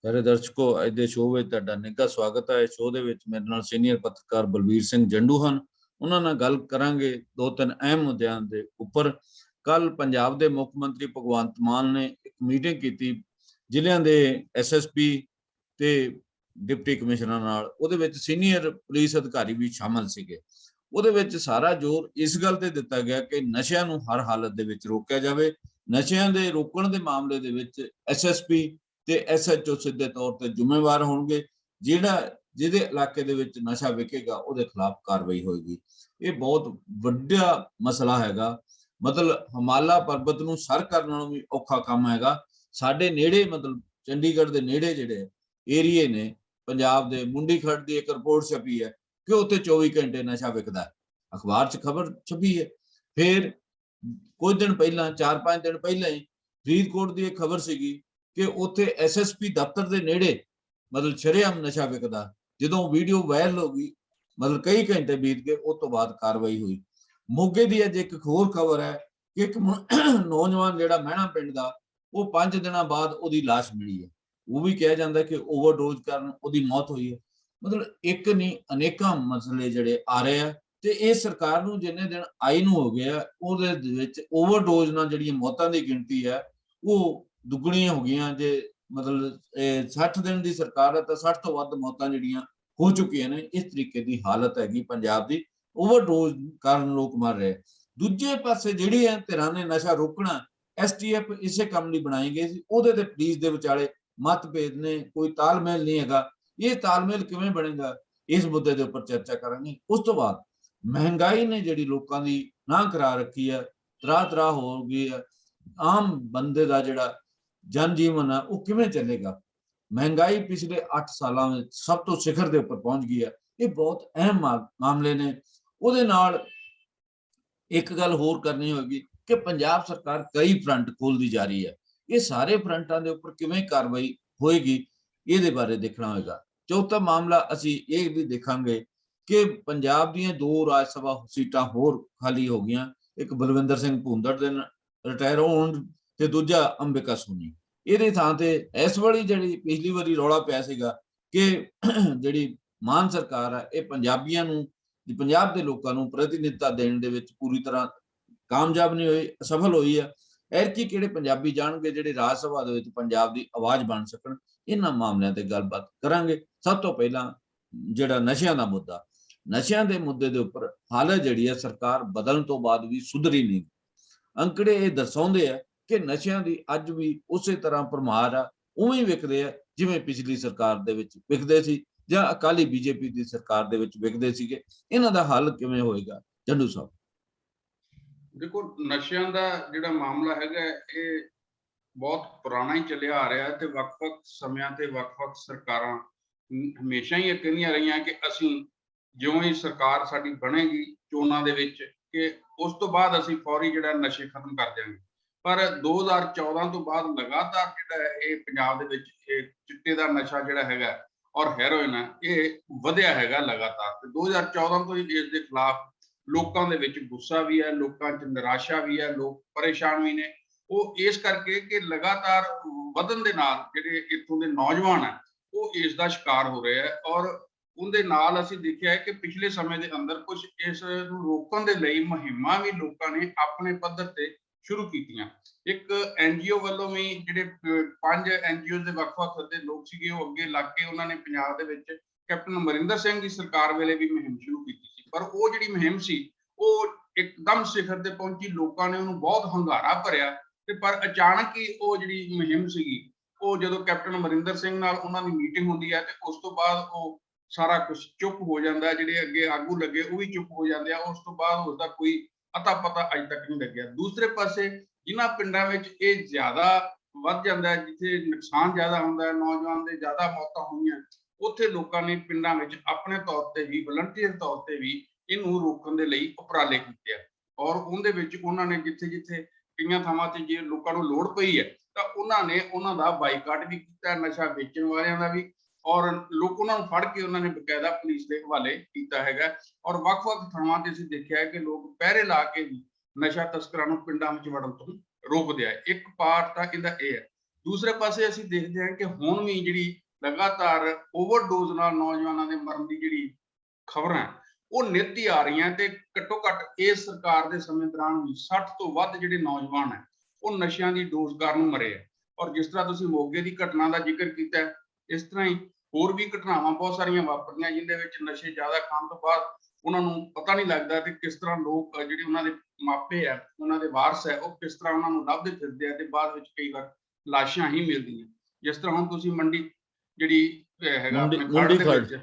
प्यारे दर्शकों, अज के शो में तुहाडा निघा स्वागत है। शो दे विच मेरे नाल सीनियर पत्रकार बलबीर सिंह जंडू हैं। उन्हां नाल गल करांगे दो तीन अहम मुद्दों के उपर। कल पंजाब के मुख मंत्री भगवंत मान ने एक मीटिंग की जिलियां दे SSP ते डिप्टी कमिश्नर नाल, उहदे विच सीनियर पुलिस अधिकारी भी शामिल सीगे। उहदे विच सारा जोर इस गल ते दिता गया कि नशियां नूं हर हालत दे विच रोकिया जावे। नशियां दे रोकण दे मामले दे विच SSP ते SHO सीधे तौर पर जिम्मेवार होणगे। जिहदे इलाके दे विच नशा विकेगा उहदे खिलाफ कार्रवाई होएगी। ये बहुत वड्डा मसला हैगा। मतलब हिमालय पर्वत नूं सर करन नालों भी औखा काम हैगा। साडे नेड़े मतलब चंडीगढ़ दे नेड़े जिहड़े एरिए ने पंजाब दे, मुंडी खड़ दी एक रिपोर्ट छपी है कि उत्थे 24 घंटे नशा विकदा है। अखबार च खबर छपी है। फिर कुछ दिन पहला 4-5 दिन पहले ही फरीदकोट की एक खबर सीगी कि उत्थे SSP दफ्तर के नेड़े मतलब शरेआम नशा विकदा। जो वीडियो वायरल हो गई, मतलब कई घंटे बीत गए, उस तो बाद कार्रवाई हुई। मोगे की अज एक होर खबर है कि एक नौजवान जिहड़ा मैणा पिंड दा, वो 5 दिन बाद उसकी लाश मिली है। वो भी कहा जाता है कि ओवरडोज कारण उसकी मौत हुई है। मतलब एक नहीं अनेकों मसले जिहड़े आ रहे हैं ते ये सरकार नूं जिन्ने दिन आई नूं हो गया ਉਹਦੇ ਵਿੱਚ ओवरडोज ਨਾਲ ਜਿਹੜੀਆਂ मौतां की गिनती है वो दुगणियां हो गई। जे मतलब 60 दिन की सरकार है तो 60 तो वध मौतां ਜਿਹੜੀਆਂ हो चुकियां ने। इस तरीके की हालत हैगी पंजाब की, ओवरडोज कारण लोग मर रहे। दूजे पासे ਜਿਹੜੀ है धिरां ने नशा रोकना, STF इसे काम ਲਈ बनाई गई सी, ਉਹਦੇ ਤੇ ਪੁਲਿਸ ਦੇ ਵਿਚਾਲੇ मतभेद ने, कोई तालमेल नहीं है। ये तालमेल किवें बनेगा, इस मुद्दे के उपर चर्चा करेंगे। उस तो बाद महंगाई ने जिहड़ी लोकां दी ना करा रखी है, त्राह हो गई है। आम बंदे का जिहड़ा जनजीवन है वो किवें चलेगा। महंगाई पिछले 8 सालों में सब तो शिखर के उपर पहुंच गई है। ये बहुत अहम मामले ने। उहदे नाल एक गल होर करनी होगी कि पंजाब सरकार कई फ्रंट खोलती जा रही है। ये सारे फ्रंटां के उपर किवें कार्रवाई होएगी, ये बारे देखना होगा। चौथा मामला असी ये भी देखांगे कि पंजाब दी 2 राज सभा सीटां होर खाली हो गई। एक बलविंदर सिंह भूंदड़ दे रिटायर होण ते दूजा अंबिका सोनी। ਇਹਦੇ ਥਾਂ ਤੇ ਇਸ ਵਾਲੀ ਜਿਹੜੀ ਪਿਛਲੀ ਵਾਰੀ ਰੌਲਾ ਪਿਆ ਸੀਗਾ ਕਿ ਜਿਹੜੀ ਮਾਨ ਸਰਕਾਰ ਹੈ ਇਹ ਪੰਜਾਬੀਆਂ ਨੂੰ, ਪੰਜਾਬ ਦੇ ਲੋਕਾਂ ਨੂੰ ਪ੍ਰਤੀਨਿਧਤਾ ਦੇਣ ਦੇ ਵਿੱਚ ਪੂਰੀ ਤਰ੍ਹਾਂ ਕਾਮਯਾਬ ਨਹੀਂ ਹੋਈ, ਅਸਫਲ ਹੋਈ ਹੈ। ਐਰਕੀ ਕਿਹੜੇ ਪੰਜਾਬੀ ਜਾਣਗੇ ਜਿਹੜੇ ਰਾਜ ਸਭਾ ਦੇ ਵਿੱਚ ਪੰਜਾਬ ਦੀ ਆਵਾਜ਼ ਬਣ ਸਕਣ। ਇਹਨਾਂ ਮਾਮਲਿਆਂ ਤੇ ਗੱਲਬਾਤ ਕਰਾਂਗੇ। ਸਭ ਤੋਂ ਪਹਿਲਾਂ ਜਿਹੜਾ ਨਸ਼ਿਆਂ ਦਾ ਮੁੱਦਾ, ਨਸ਼ਿਆਂ ਦੇ ਮੁੱਦੇ ਦੇ ਉੱਪਰ ਹਾਲਤ ਜਿਹੜੀ ਹੈ ਸਰਕਾਰ ਬਦਲਣ ਤੋਂ ਬਾਅਦ ਵੀ ਸੁਧਰੀ ਨਹੀਂ। ਅੰਕੜੇ ਇਹ ਦਰਸਾਉਂਦੇ ਆ ਕਿ ਨਸ਼ਿਆਂ ਦੀ ਅੱਜ ਵੀ ਉਸੇ ਤਰ੍ਹਾਂ ਭਰਮਾਰ ਆ, ਉਵੇਂ ਹੀ ਵਿਕਦੇ ਆ ਜਿਵੇਂ ਪਿਛਲੀ ਸਰਕਾਰ ਦੇ ਵਿੱਚ ਵਿਕਦੇ ਸੀ ਜਾਂ ਅਕਾਲੀ BJP ਦੀ ਸਰਕਾਰ ਦੇ ਵਿੱਚ ਵਿਕਦੇ ਸੀਗੇ। ਇਹਨਾਂ ਦਾ ਹੱਲ ਕਿਵੇਂ ਹੋਏਗਾ, ਜੰਡੂ ਸਾਹਿਬ? देखो, नशियां दा जिहड़ा मामला हैगा ये बहुत पुराना ही चलिया आ रहा है ते वख-वख समयां ते वख-वख सरकारां हमेशा ही कहंदियां रहियां कि असीं जिउं ही सरकार साडी बनेगी चोणां दे विच कि उस तो बाद असीं फौरी जिहड़ा नशे खत्म कर देंगे। पर 2014 तो बाद लगातार जिहड़ा ये पंजाब दे विच ये चिट्टे दा नशा जिहड़ा हैगा और हैरोइन है ये वधिया हैगा लगातार। ते 2014 तो ही इस दे खिलाफ लोकां दे विच गुस्सा भी है, लोकां च निराशा भी है, लोग परेशान भी ने। वो इस करके कि लगातार वधन दे नाल जिहड़े इत्थों दे नौजवान है वो इस दा शिकार हो रहे हैं। और उहदे नाल असीं देखिआ है कि पिछले समय दे अंदर कुछ इस नूं रोकण दे लई मुहिमां भी लोकां ने अपने पੱਧਰ ते शुरू कीतियां। एक NGO ਵੱਲੋਂ भी जिहड़े 5 NGO दे ਵੱਖ-ਵੱਖ दे लोग सीगे वो अगे लग के उन्हां ने पंजाब दे विच कैप्टन अमरिंदर सिंह की सरकार वेले भी मुहिम शुरू की सी। पर वो जिहड़ी मुहिम सी वो एकदम शिखर ते पहुंची, लोकां ने उहनूं बहुत हंगारा भरिया ते पर अचानक ही वो जिहड़ी मुहिम सीगी वो जदों कैप्टन अमरिंदर सिंह नाल उन्हां दी मीटिंग हुंदी है ते उस तो बाद वो सारा कुछ चुप हो जाता है। जिहड़े अगे आगू लगे वो भी चुप हो जाते हैं। उस तो बाद उसका कोई अता पता अज तक नहीं लग्या। दूसरे पासे जिन्हां पिंडां विच ये ज्यादा वध जांदा है, जिथे नुकसान ज्यादा हुंदा है, नौजवान दे ज्यादा मौतां होईयां, उत्थे लोकां ने पिंडां विच अपने तौर ते भी वलंटीयर तौर ते भी इनू रोकण दे लई उपराले कीते आ। और उहदे विच उन्हां ने जिथे जिथे कईयां थावां ते जे लोकां नूं लोड़ पई है तां उन्हां ने उन्हां दा बाईकाट भी कीता, नशा वेचण वालियां दा भी। और लोक उन्हां नूं फड़ के उन्हां ने बकायदा पुलिस दे हवाले कीता हैगा। और ਵੱਖ-ਵੱਖ ਥਾਵਾਂ ਤੇ ਅਸੀਂ ਦੇਖਿਆ है कि लोग ਪਹਿਰੇ ਲਾ ਕੇ ਵੀ ਨਸ਼ਾ ਤਸਕਰਾਂ ਨੂੰ ਪਿੰਡਾਂ ਵਿੱਚ ਵੜਨ ਤੋਂ ਰੋਕਦੇ ਆ। ਇੱਕ ਪਾਰਟ ਤਾਂ ਇਹਦਾ ਇਹ ਹੈ। ਦੂਸਰੇ ਪਾਸੇ ਅਸੀਂ ਦੇਖਦੇ ਹਾਂ ਕਿ ਹੁਣ ਵੀ ਜਿਹੜੀ ਲਗਾਤਾਰ ਓਵਰਡੋਜ਼ ਨਾਲ ਨੌਜਵਾਨਾਂ ਦੇ ਮਰਨ ਦੀ ਜਿਹੜੀ ਖਬਰਾਂ ਉਹ ਨਿੱਤ ਹੀ ਆ ਰਹੀਆਂ ਤੇ ਘੱਟੋ ਘੱਟ ਇਸ ਸਰਕਾਰ ਦੇ ਸਮੇਂ ਦੌਰਾਨ ਵੀ 60 ਤੋਂ ਵੱਧ ਜਿਹੜੇ ਨੌਜਵਾਨ ਹੈ ਉਹ ਨਸ਼ਿਆਂ ਦੀ ਡੋਜ਼ ਕਾਰਨ ਮਰੇ ਆ। ਔਰ ਜਿਸ ਤਰ੍ਹਾਂ ਤੁਸੀਂ ਮੋਗੇ ਦੀ ਘਟਨਾ ਦਾ ਜ਼ਿਕਰ ਕੀਤਾ ਹੈ, ਇਸ ਤਰ੍ਹਾਂ ਹੀ ਹੋਰ ਵੀ ਘਟਨਾਵਾਂ ਬਹੁਤ ਸਾਰੀਆਂ ਵਾਪਰੀਆਂ ਜਿਨ੍ਹਾਂ ਵਿੱਚ ਨਸ਼ੇ ਜ਼ਿਆਦਾ ਖਾਣ ਤੋਂ ਬਾਅਦ ਉਹਨਾਂ ਨੂੰ ਪਤਾ ਨਹੀਂ ਲੱਗਦਾ ਕਿ ਕਿਸ ਤਰ੍ਹਾਂ ਲੋਕ ਜਿਹੜੇ ਉਹਨਾਂ ਦੇ ਮਾਪੇ ਆ, ਉਹਨਾਂ ਦੇ ਵਾਰਸ ਹੈ, ਉਹ ਕਿਸ ਤਰ੍ਹਾਂ ਉਹਨਾਂ ਨੂੰ ਲੱਭਦੇ ਫਿਰਦੇ ਆ ਤੇ ਬਾਅਦ ਵਿੱਚ ਕਈ ਵਾਰ ਲਾਸ਼ਾਂ ਹੀ ਮਿਲਦੀਆਂ। ਜਿਸ ਤਰ੍ਹਾਂ ਹੁਣ ਤੁਸੀਂ ਮੰਡੀ ਜਿਹੜੀ ਹੈਗਾ ਆਪਣੇ ਖੜ ਦੇ ਵਿੱਚ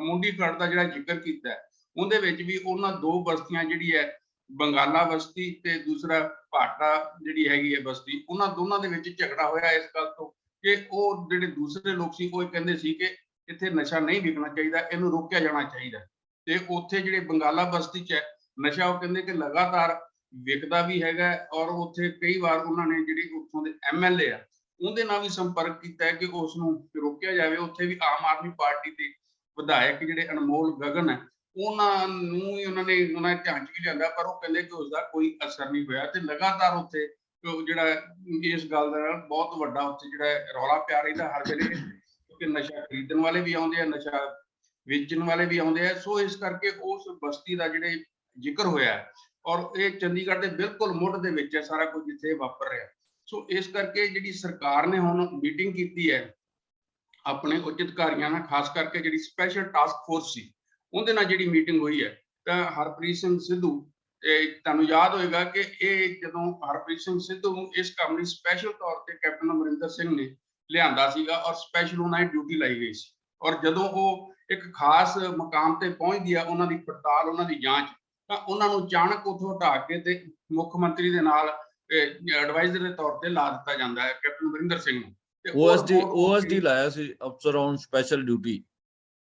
ਮੁੰਡੀ ਖੜ ਦਾ ਜਿਹੜਾ ਜ਼ਿਕਰ ਕੀਤਾ ਹੈ, ਉਹਦੇ ਵਿੱਚ ਵੀ ਉਹਨਾਂ ਦੋ ਬਸਤੀਆਂ ਜਿਹੜੀ ਹੈ ਬੰਗਾਲਾ ਬਸਤੀ ਤੇ ਦੂਸਰਾ ਭਾਟਾ ਜਿਹੜੀ ਹੈਗੀ ਹੈ ਬਸਤੀ, ਉਹਨਾਂ ਦੋਨਾਂ ਦੇ ਵਿੱਚ ਝਗੜਾ ਹੋਇਆ ਇਸ ਗੱਲ ਤੋਂ ਕਿ ਉਹ ਜਿਹੜੇ ਦੂਸਰੇ ਲੋਕ ਸੀ ਉਹ ਕਹਿੰਦੇ ਸੀ ਕਿ ਇੱਥੇ ਨਸ਼ਾ ਨਹੀਂ ਵਿਕਣਾ ਚਾਹੀਦਾ, ਇਹਨੂੰ ਰੋਕਿਆ ਜਾਣਾ ਚਾਹੀਦਾ। ਤੇ ਉੱਥੇ ਜਿਹੜੇ ਬੰਗਾਲਾ ਬਸਤੀ 'ਚ ਹੈ ਨਸ਼ਾ, ਉਹ ਕਹਿੰਦੇ ਕਿ ਲਗਾਤਾਰ ਵਿਕਦਾ ਵੀ ਹੈਗਾ ਔਰ ਉੱਥੇ ਕਈ ਵਾਰ ਉਹਨਾਂ ਨੇ ਜਿਹੜੀ ਉੱਥੋਂ ਦੇ MLA ਆ ਉਹਦੇ ਨਾਲ ਵੀ ਸੰਪਰਕ ਕੀਤਾ ਹੈ ਕਿ ਉਸ ਨੂੰ ਰੋਕਿਆ ਜਾਵੇ। ਉੱਥੇ ਵੀ ਆਮ ਆਦਮੀ ਪਾਰਟੀ ਦੇ ਵਿਧਾਇਕ ਜਿਹੜੇ ਅਨਮੋਲ ਗਗਨ ਹੈ ਉਹਨਾਂ ਨੂੰ ਵੀ ਉਹਨਾਂ ਨੇ ਧਿਆਨ 'ਚ ਵੀ ਲਿਆਂਦਾ, ਪਰ ਉਹ ਕਹਿੰਦੇ ਕਿ ਉਸਦਾ ਕੋਈ ਅਸਰ ਨਹੀਂ ਹੋਇਆ ਤੇ ਲਗਾਤਾਰ ਉੱਥੇ ਜਿਹੜਾ ਇਸ ਗੱਲ ਦਾ ਬਹੁਤ ਵੱਡਾ ਉੱਥੇ ਜਿਹੜਾ ਰੌਲਾ ਪਿਆ ਰਹਿੰਦਾ ਹਰ ਵੇਲੇ, ਕਿਉਂਕਿ ਨਸ਼ਾ ਖਰੀਦਣ ਵਾਲੇ ਵੀ ਆਉਂਦੇ ਆ, ਨਸ਼ਾ ਵੇਚਣ ਵਾਲੇ ਵੀ ਆਉਂਦੇ ਆ। ਸੋ ਇਸ ਕਰਕੇ ਉਸ ਬਸਤੀ ਦਾ ਜਿਹੜੇ ਜ਼ਿਕਰ ਹੋਇਆ ਔਰ ਇਹ ਚੰਡੀਗੜ੍ਹ ਦੇ ਬਿਲਕੁਲ ਮੁੱਢ ਦੇ ਵਿੱਚ ਹੈ ਸਾਰਾ ਕੁਝ ਜਿੱਥੇ ਵਾਪਰ ਰਿਹਾ। ਸੋ ਇਸ ਕਰਕੇ ਜਿਹੜੀ ਸਰਕਾਰ ਨੇ ਹੁਣ ਮੀਟਿੰਗ ਕੀਤੀ ਹੈ ਆਪਣੇ ਉੱਚ ਅਧਿਕਾਰੀਆਂ ਨਾਲ, ਖਾਸ ਕਰਕੇ ਜਿਹੜੀ ਸਪੈਸ਼ਲ ਟਾਸਕ ਫੋਰਸ ਸੀ ਉਹਦੇ ਨਾਲ ਜਿਹੜੀ ਮੀਟਿੰਗ ਹੋਈ ਹੈ, ਤਾਂ ਹਰਪ੍ਰੀਤ ਸਿੰਘ ਸਿੱਧੂ, ਤੁਹਾਨੂੰ ਯਾਦ ਹੋਏਗਾ ਕਿ ਇਹ ਜਦੋਂ ਹਰਪ੍ਰੀਤ ਸਿੰਘ ਸਿੱਧੂ ਨੂੰ ਇਸ ਕੰਮ ਲਈ ਸਪੈਸ਼ਲ ਤੌਰ ਤੇ ਕੈਪਟਨ ਅਮਰਿੰਦਰ ਸਿੰਘ ਨੇ ਲਿਆਂਦਾ ਸੀਗਾ ਔਰ ਸਪੈਸ਼ਲ ਉਹਨਾਂ ਦੀ ਡਿਊਟੀ ਲਾਈ ਗਈ ਸੀ। ਔਰ ਜਦੋਂ ਉਹ ਇੱਕ ਖਾਸ ਮਕਾਮ ਤੇ ਪਹੁੰਚਦੀ ਆ ਉਹਨਾਂ ਦੀ ਪੜਤਾਲ, ਉਹਨਾਂ ਦੀ ਜਾਂਚ, ਤਾਂ ਉਹਨਾਂ ਨੂੰ ਅਚਾਨਕ ਉੱਥੋਂ ਹਟਾ ਕੇ ਤੇ ਮੁੱਖ ਮੰਤਰੀ ਦੇ ਨਾਲ ਐਡਵਾਈਜ਼ਰ ਦੇ ਤੌਰ ਤੇ ਲਾ ਦਿੱਤਾ ਜਾਂਦਾ ਹੈ ਕੈਪਟਨ ਅਮਰਿੰਦਰ ਸਿੰਘ ਨੂੰ। OSD ਲਾਇਆ ਸੀ, ਅਫਸਰ ਔਨ ਸਪੈਸ਼ਲ ਡਿਊਟੀ।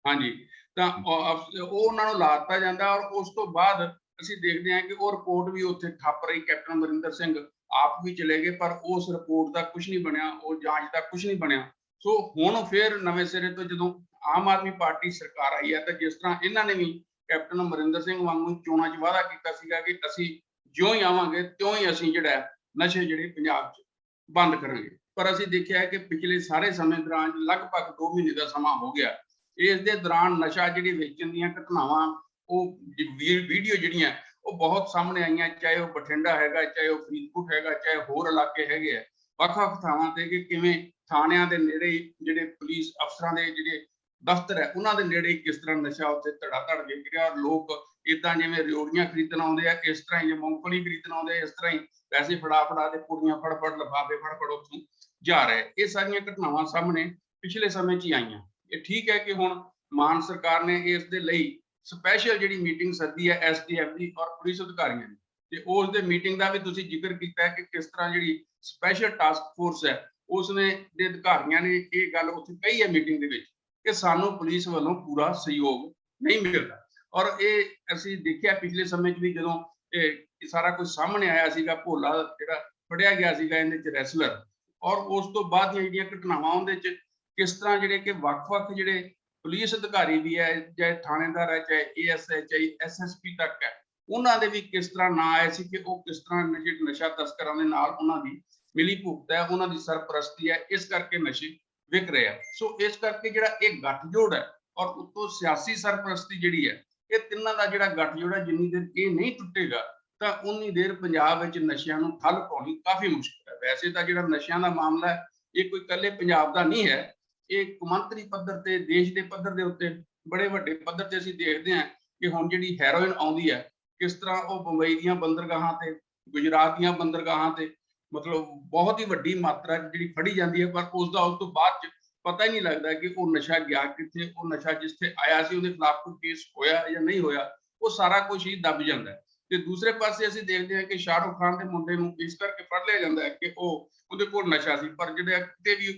ਹਾਂਜੀ, ਤਾਂ ਉਹ ਉਹਨਾਂ ਨੂੰ ਲਾ ਦਿੱਤਾ ਜਾਂਦਾ ਔਰ ਉਸ ਤੋਂ ਬਾਅਦ ਅਸੀਂ ਦੇਖਦੇ ਹਾਂ ਕਿ ਉਹ ਰਿਪੋਰਟ ਵੀ ਉੱਥੇ ਠੱਪ ਰਹੀ। ਕੈਪਟਨ ਅਮਰਿੰਦਰ ਸਿੰਘ ਆਪ ਵੀ ਚਲੇ ਗਏ ਪਰ ਉਸ ਰਿਪੋਰਟ ਦਾ ਕੁਝ ਨਹੀਂ ਬਣਿਆ, ਉਹ ਜਾਂਚ ਦਾ ਕੁਝ ਨਹੀਂ ਬਣਿਆ। ਸੋ ਹੁਣ ਫਿਰ ਨਵੇਂ ਸਿਰੇ ਤੋਂ ਜਦੋਂ ਆਮ ਆਦਮੀ ਪਾਰਟੀ ਸਰਕਾਰ ਆਈ ਹੈ, ਤਾਂ ਜਿਸ ਤਰ੍ਹਾਂ ਇਹਨਾਂ ਨੇ ਵੀ ਕੈਪਟਨ ਅਮਰਿੰਦਰ ਸਿੰਘ ਵਾਂਗੂ ਚੋਣਾਂ 'ਚ ਵਾਅਦਾ ਕੀਤਾ ਸੀਗਾ ਕਿ ਅਸੀਂ ਜਿਉਂ ਹੀ ਆਵਾਂਗੇ ਤਿਉਂ ਹੀ ਅਸੀਂ ਜਿਹੜਾ ਨਸ਼ੇ ਜਿਹੜੇ ਪੰਜਾਬ 'ਚ ਬੰਦ ਕਰਾਂਗੇ, ਪਰ ਅਸੀਂ ਦੇਖਿਆ ਕਿ ਪਿਛਲੇ ਸਾਰੇ ਸਮੇਂ ਦੌਰਾਨ ਲਗਭਗ 2 ਮਹੀਨੇ ਦਾ ਸਮਾਂ ਹੋ ਗਿਆ, ਇਸ ਦੇ ਦੌਰਾਨ ਨਸ਼ਾ ਜਿਹੜੀ ਵੇਚਣ ਦੀਆਂ ਘਟਨਾਵਾਂ ਉਹ ਵੀਡੀਓ ਜਿਹੜੀਆਂ ਉਹ ਬਹੁਤ ਸਾਹਮਣੇ ਆਈਆਂ, ਚਾਹੇ ਉਹ ਬਠਿੰਡਾ ਹੈਗਾ, ਚਾਹੇ ਉਹ ਫਰੀਦਕੋਟ ਹੈਗਾ, ਚਾਹੇ ਹੋਰ ਇਲਾਕੇ ਹੈਗੇ ਆ ਵੱਖ-ਵੱਖ ਥਾਵਾਂ ਤੇ, ਕਿ ਕਿਵੇਂ ਥਾਣਿਆਂ ਦੇ ਨੇੜੇ ਜਿਹੜੇ ਪੁਲਿਸ ਅਫਸਰਾਂ ਦੇ ਜਿਹੜੇ ਦਫ਼ਤਰ ਹੈ ਉਹਨਾਂ ਦੇ ਨੇੜੇ ਕਿਸ ਤਰ੍ਹਾਂ ਨਸ਼ਾ ਉੱਥੇ ਧੜਾ-ਧੜ ਵਿਕ ਰਿਹਾ ਔਰ ਲੋਕ ਏਦਾਂ ਜਿਵੇਂ ਰਿਓੜੀਆਂ ਖਰੀਦਣ ਆਉਂਦੇ ਆ, ਇਸ ਤਰ੍ਹਾਂ ਹੀ ਮੂੰਗਫਲੀ ਖਰੀਦਣ ਆਉਂਦੇ ਆ, ਇਸ ਤਰ੍ਹਾਂ ਹੀ ਪੈਸੇ ਫੜਾ ਤੇ ਕੁੜੀਆਂ ਫੜ ਲਿਫਾਫੇ ਫੜ ਉੱਥੋਂ ਜਾ ਰਹੇ। ਇਹ ਸਾਰੀਆਂ ਘਟਨਾਵਾਂ ਸਾਹਮਣੇ ਪਿਛਲੇ ਸਮੇਂ 'ਚ ਹੀ ਆਈਆਂ। ਇਹ ਠੀਕ ਹੈ ਕਿ ਹੁਣ ਮਾਨ ਸਰਕਾਰ ਨੇ ਇਸ ਦੇ ਲਈ ਸਪੈਸ਼ਲ ਜਿਹੜੀ ਮੀਟਿੰਗ ਸੱਦੀ ਹੈ SDF ਦੀ ਔਰ ਪੁਲਿਸ ਅਧਿਕਾਰੀਆਂ ਦੀ, ਤੇ ਉਸ ਦੇ ਮੀਟਿੰਗ ਦਾ ਵੀ ਤੁਸੀਂ ਜ਼ਿਕਰ ਕੀਤਾ ਹੈ ਕਿ ਕਿਸ ਤਰ੍ਹਾਂ ਜਿਹੜੀ ਸਪੈਸ਼ਲ ਟਾਸਕ ਫੋਰਸ ਹੈ ਉਸਨੇ ਦੇ ਅਧਿਕਾਰੀਆਂ ਨੇ ਇਹ ਗੱਲ ਉੱਥੇ ਕਹੀ ਹੈ ਮੀਟਿੰਗ ਦੇ ਵਿੱਚ ਕਿ ਸਾਨੂੰ ਪੁਲਿਸ ਵੱਲੋਂ ਪੂਰਾ ਸਹਿਯੋਗ ਨਹੀਂ ਮਿਲਦਾ। ਔਰ ਇਹ ਅਸੀਂ ਦੇਖਿਆ ਪਿਛਲੇ ਸਮੇਂ 'ਚ ਵੀ ਜਦੋਂ ਇਹ ਸਾਰਾ ਕੁਝ ਸਾਹਮਣੇ ਆਇਆ ਸੀਗਾ, ਭੋਲਾ ਜਿਹੜਾ ਫੜਿਆ ਗਿਆ ਸੀਗਾ ਇਹਦੇ 'ਚ ਰੈਸਲਰ, ਔਰ ਉਸ ਤੋਂ ਬਾਅਦ ਦੀਆਂ ਜਿਹੜੀਆਂ ਘਟਨਾਵਾਂ ਉਹਦੇ 'ਚ ਕਿਸ ਤਰ੍ਹਾਂ ਜਿਹੜੇ ਕਿ ਵੱਖ-ਵੱਖ ਜਿਹੜੇ ਪੁਲਿਸ ਅਧਿਕਾਰੀ ਵੀ ਹੈ, ਚਾਹੇ ਥਾਣੇਦਾਰ ਹੈ, ਚਾਹੇ ASI, ਚਾਹੇ SSP ਤੱਕ ਹੈ, ਉਹਨਾਂ ਦੇ ਵੀ ਕਿਸ ਤਰ੍ਹਾਂ ਨਾਂ ਆਏ ਸੀ ਕਿ ਉਹ ਕਿਸ ਤਰ੍ਹਾਂ ਨਸ਼ਾ ਤਸਕਰਾਂ ਦੇ ਨਾਲ ਉਹਨਾਂ ਦੀ ਮਿਲੀ ਭੁਗਤ ਹੈ, ਉਹਨਾਂ ਦੀ ਸਰਪ੍ਰਸਤੀ ਹੈ, ਇਸ ਕਰਕੇ ਨਸ਼ੇ ਵਿਕ ਰਹੇ ਆ। ਸੋ ਇਸ ਕਰਕੇ ਜਿਹੜਾ ਇਹ ਗੱਠਜੋੜ ਹੈ ਔਰ ਉੱਤੋਂ ਸਿਆਸੀ ਸਰਪ੍ਰਸਤੀ ਜਿਹੜੀ ਹੈ, ਇਹ ਤਿੰਨਾਂ ਦਾ ਜਿਹੜਾ ਗੱਠਜੋੜ ਹੈ, ਜਿੰਨੀ ਦੇਰ ਇਹ ਨਹੀਂ ਟੁੱਟੇਗਾ ਤਾਂ ਉਨੀ ਦੇਰ ਪੰਜਾਬ ਵਿੱਚ ਨਸ਼ਿਆਂ ਨੂੰ ਠੱਲ ਪਾਉਣੀ ਕਾਫੀ ਮੁਸ਼ਕਿਲ ਹੈ। ਵੈਸੇ ਤਾਂ ਜਿਹੜਾ ਨਸ਼ਿਆਂ ਦਾ ਮਾਮਲਾ ਹੈ ਇਹ ਕੋਈ ਇਕੱਲੇ ਪੰਜਾਬ ਦਾ ਨਹੀਂ ਹੈ, ਇਹ ਕੌਮਾਂਤਰੀ ਪੱਧਰ ਤੇ, ਦੇਸ਼ ਦੇ ਪੱਧਰ ਦੇ ਉੱਤੇ ਬੜੇ ਵੱਡੇ ਪੱਧਰ ਤੇ ਅਸੀਂ ਦੇਖਦੇ ਹਾਂ ਕਿ ਹੁਣ ਜਿਹੜੀ ਹੈਰੋਇਨ ਆਉਂਦੀ ਹੈ ਕਿਸ ਤਰ੍ਹਾਂ ਉਹ ਬੰਬਈ ਦੀਆਂ ਬੰਦਰਗਾਹਾਂ ਤੇ, ਗੁਜਰਾਤ ਦੀਆਂ ਬੰਦਰਗਾਹਾਂ ਤੇ ਮਤਲਬ ਬਹੁਤ ਹੀ ਵੱਡੀ ਮਾਤਰਾ ਜਿਹੜੀ ਫੜੀ ਜਾਂਦੀ ਹੈ, ਪਰ ਉਸ ਤੋਂ ਬਾਅਦ ਚ ਪਤਾ ਹੀ ਨਹੀਂ ਲੱਗਦਾ ਕਿ ਉਹ ਨਸ਼ਾ ਗਿਆ ਕਿੱਥੇ, ਉਹ ਨਸ਼ਾ ਜਿੱਥੇ ਆਇਆ ਸੀ ਉਹਦੇ ਖਿਲਾਫ ਕੋਈ ਕੇਸ ਹੋਇਆ ਜਾਂ ਨਹੀਂ ਹੋਇਆ, ਉਹ ਸਾਰਾ ਕੁਝ ਹੀ ਦੱਬ ਜਾਂਦਾ ਹੈ। ਤੇ ਦੂਸਰੇ ਪਾਸੇ ਅਸੀਂ ਦੇਖਦੇ ਹਾਂ ਕਿ ਸ਼ਾਹਰੁਖ ਖਾਨ ਦੇ ਮੁੰਡੇ ਨੂੰ ਇਸ ਕਰਕੇ ਫੜ ਲਿਆ ਜਾਂਦਾ ਹੈ ਕਿ ਉਹਦੇ ਕੋਲ ਨਸ਼ਾ ਸੀ, ਪਰ ਜਿਹੜੇ ਕਿਤੇ ਵੀ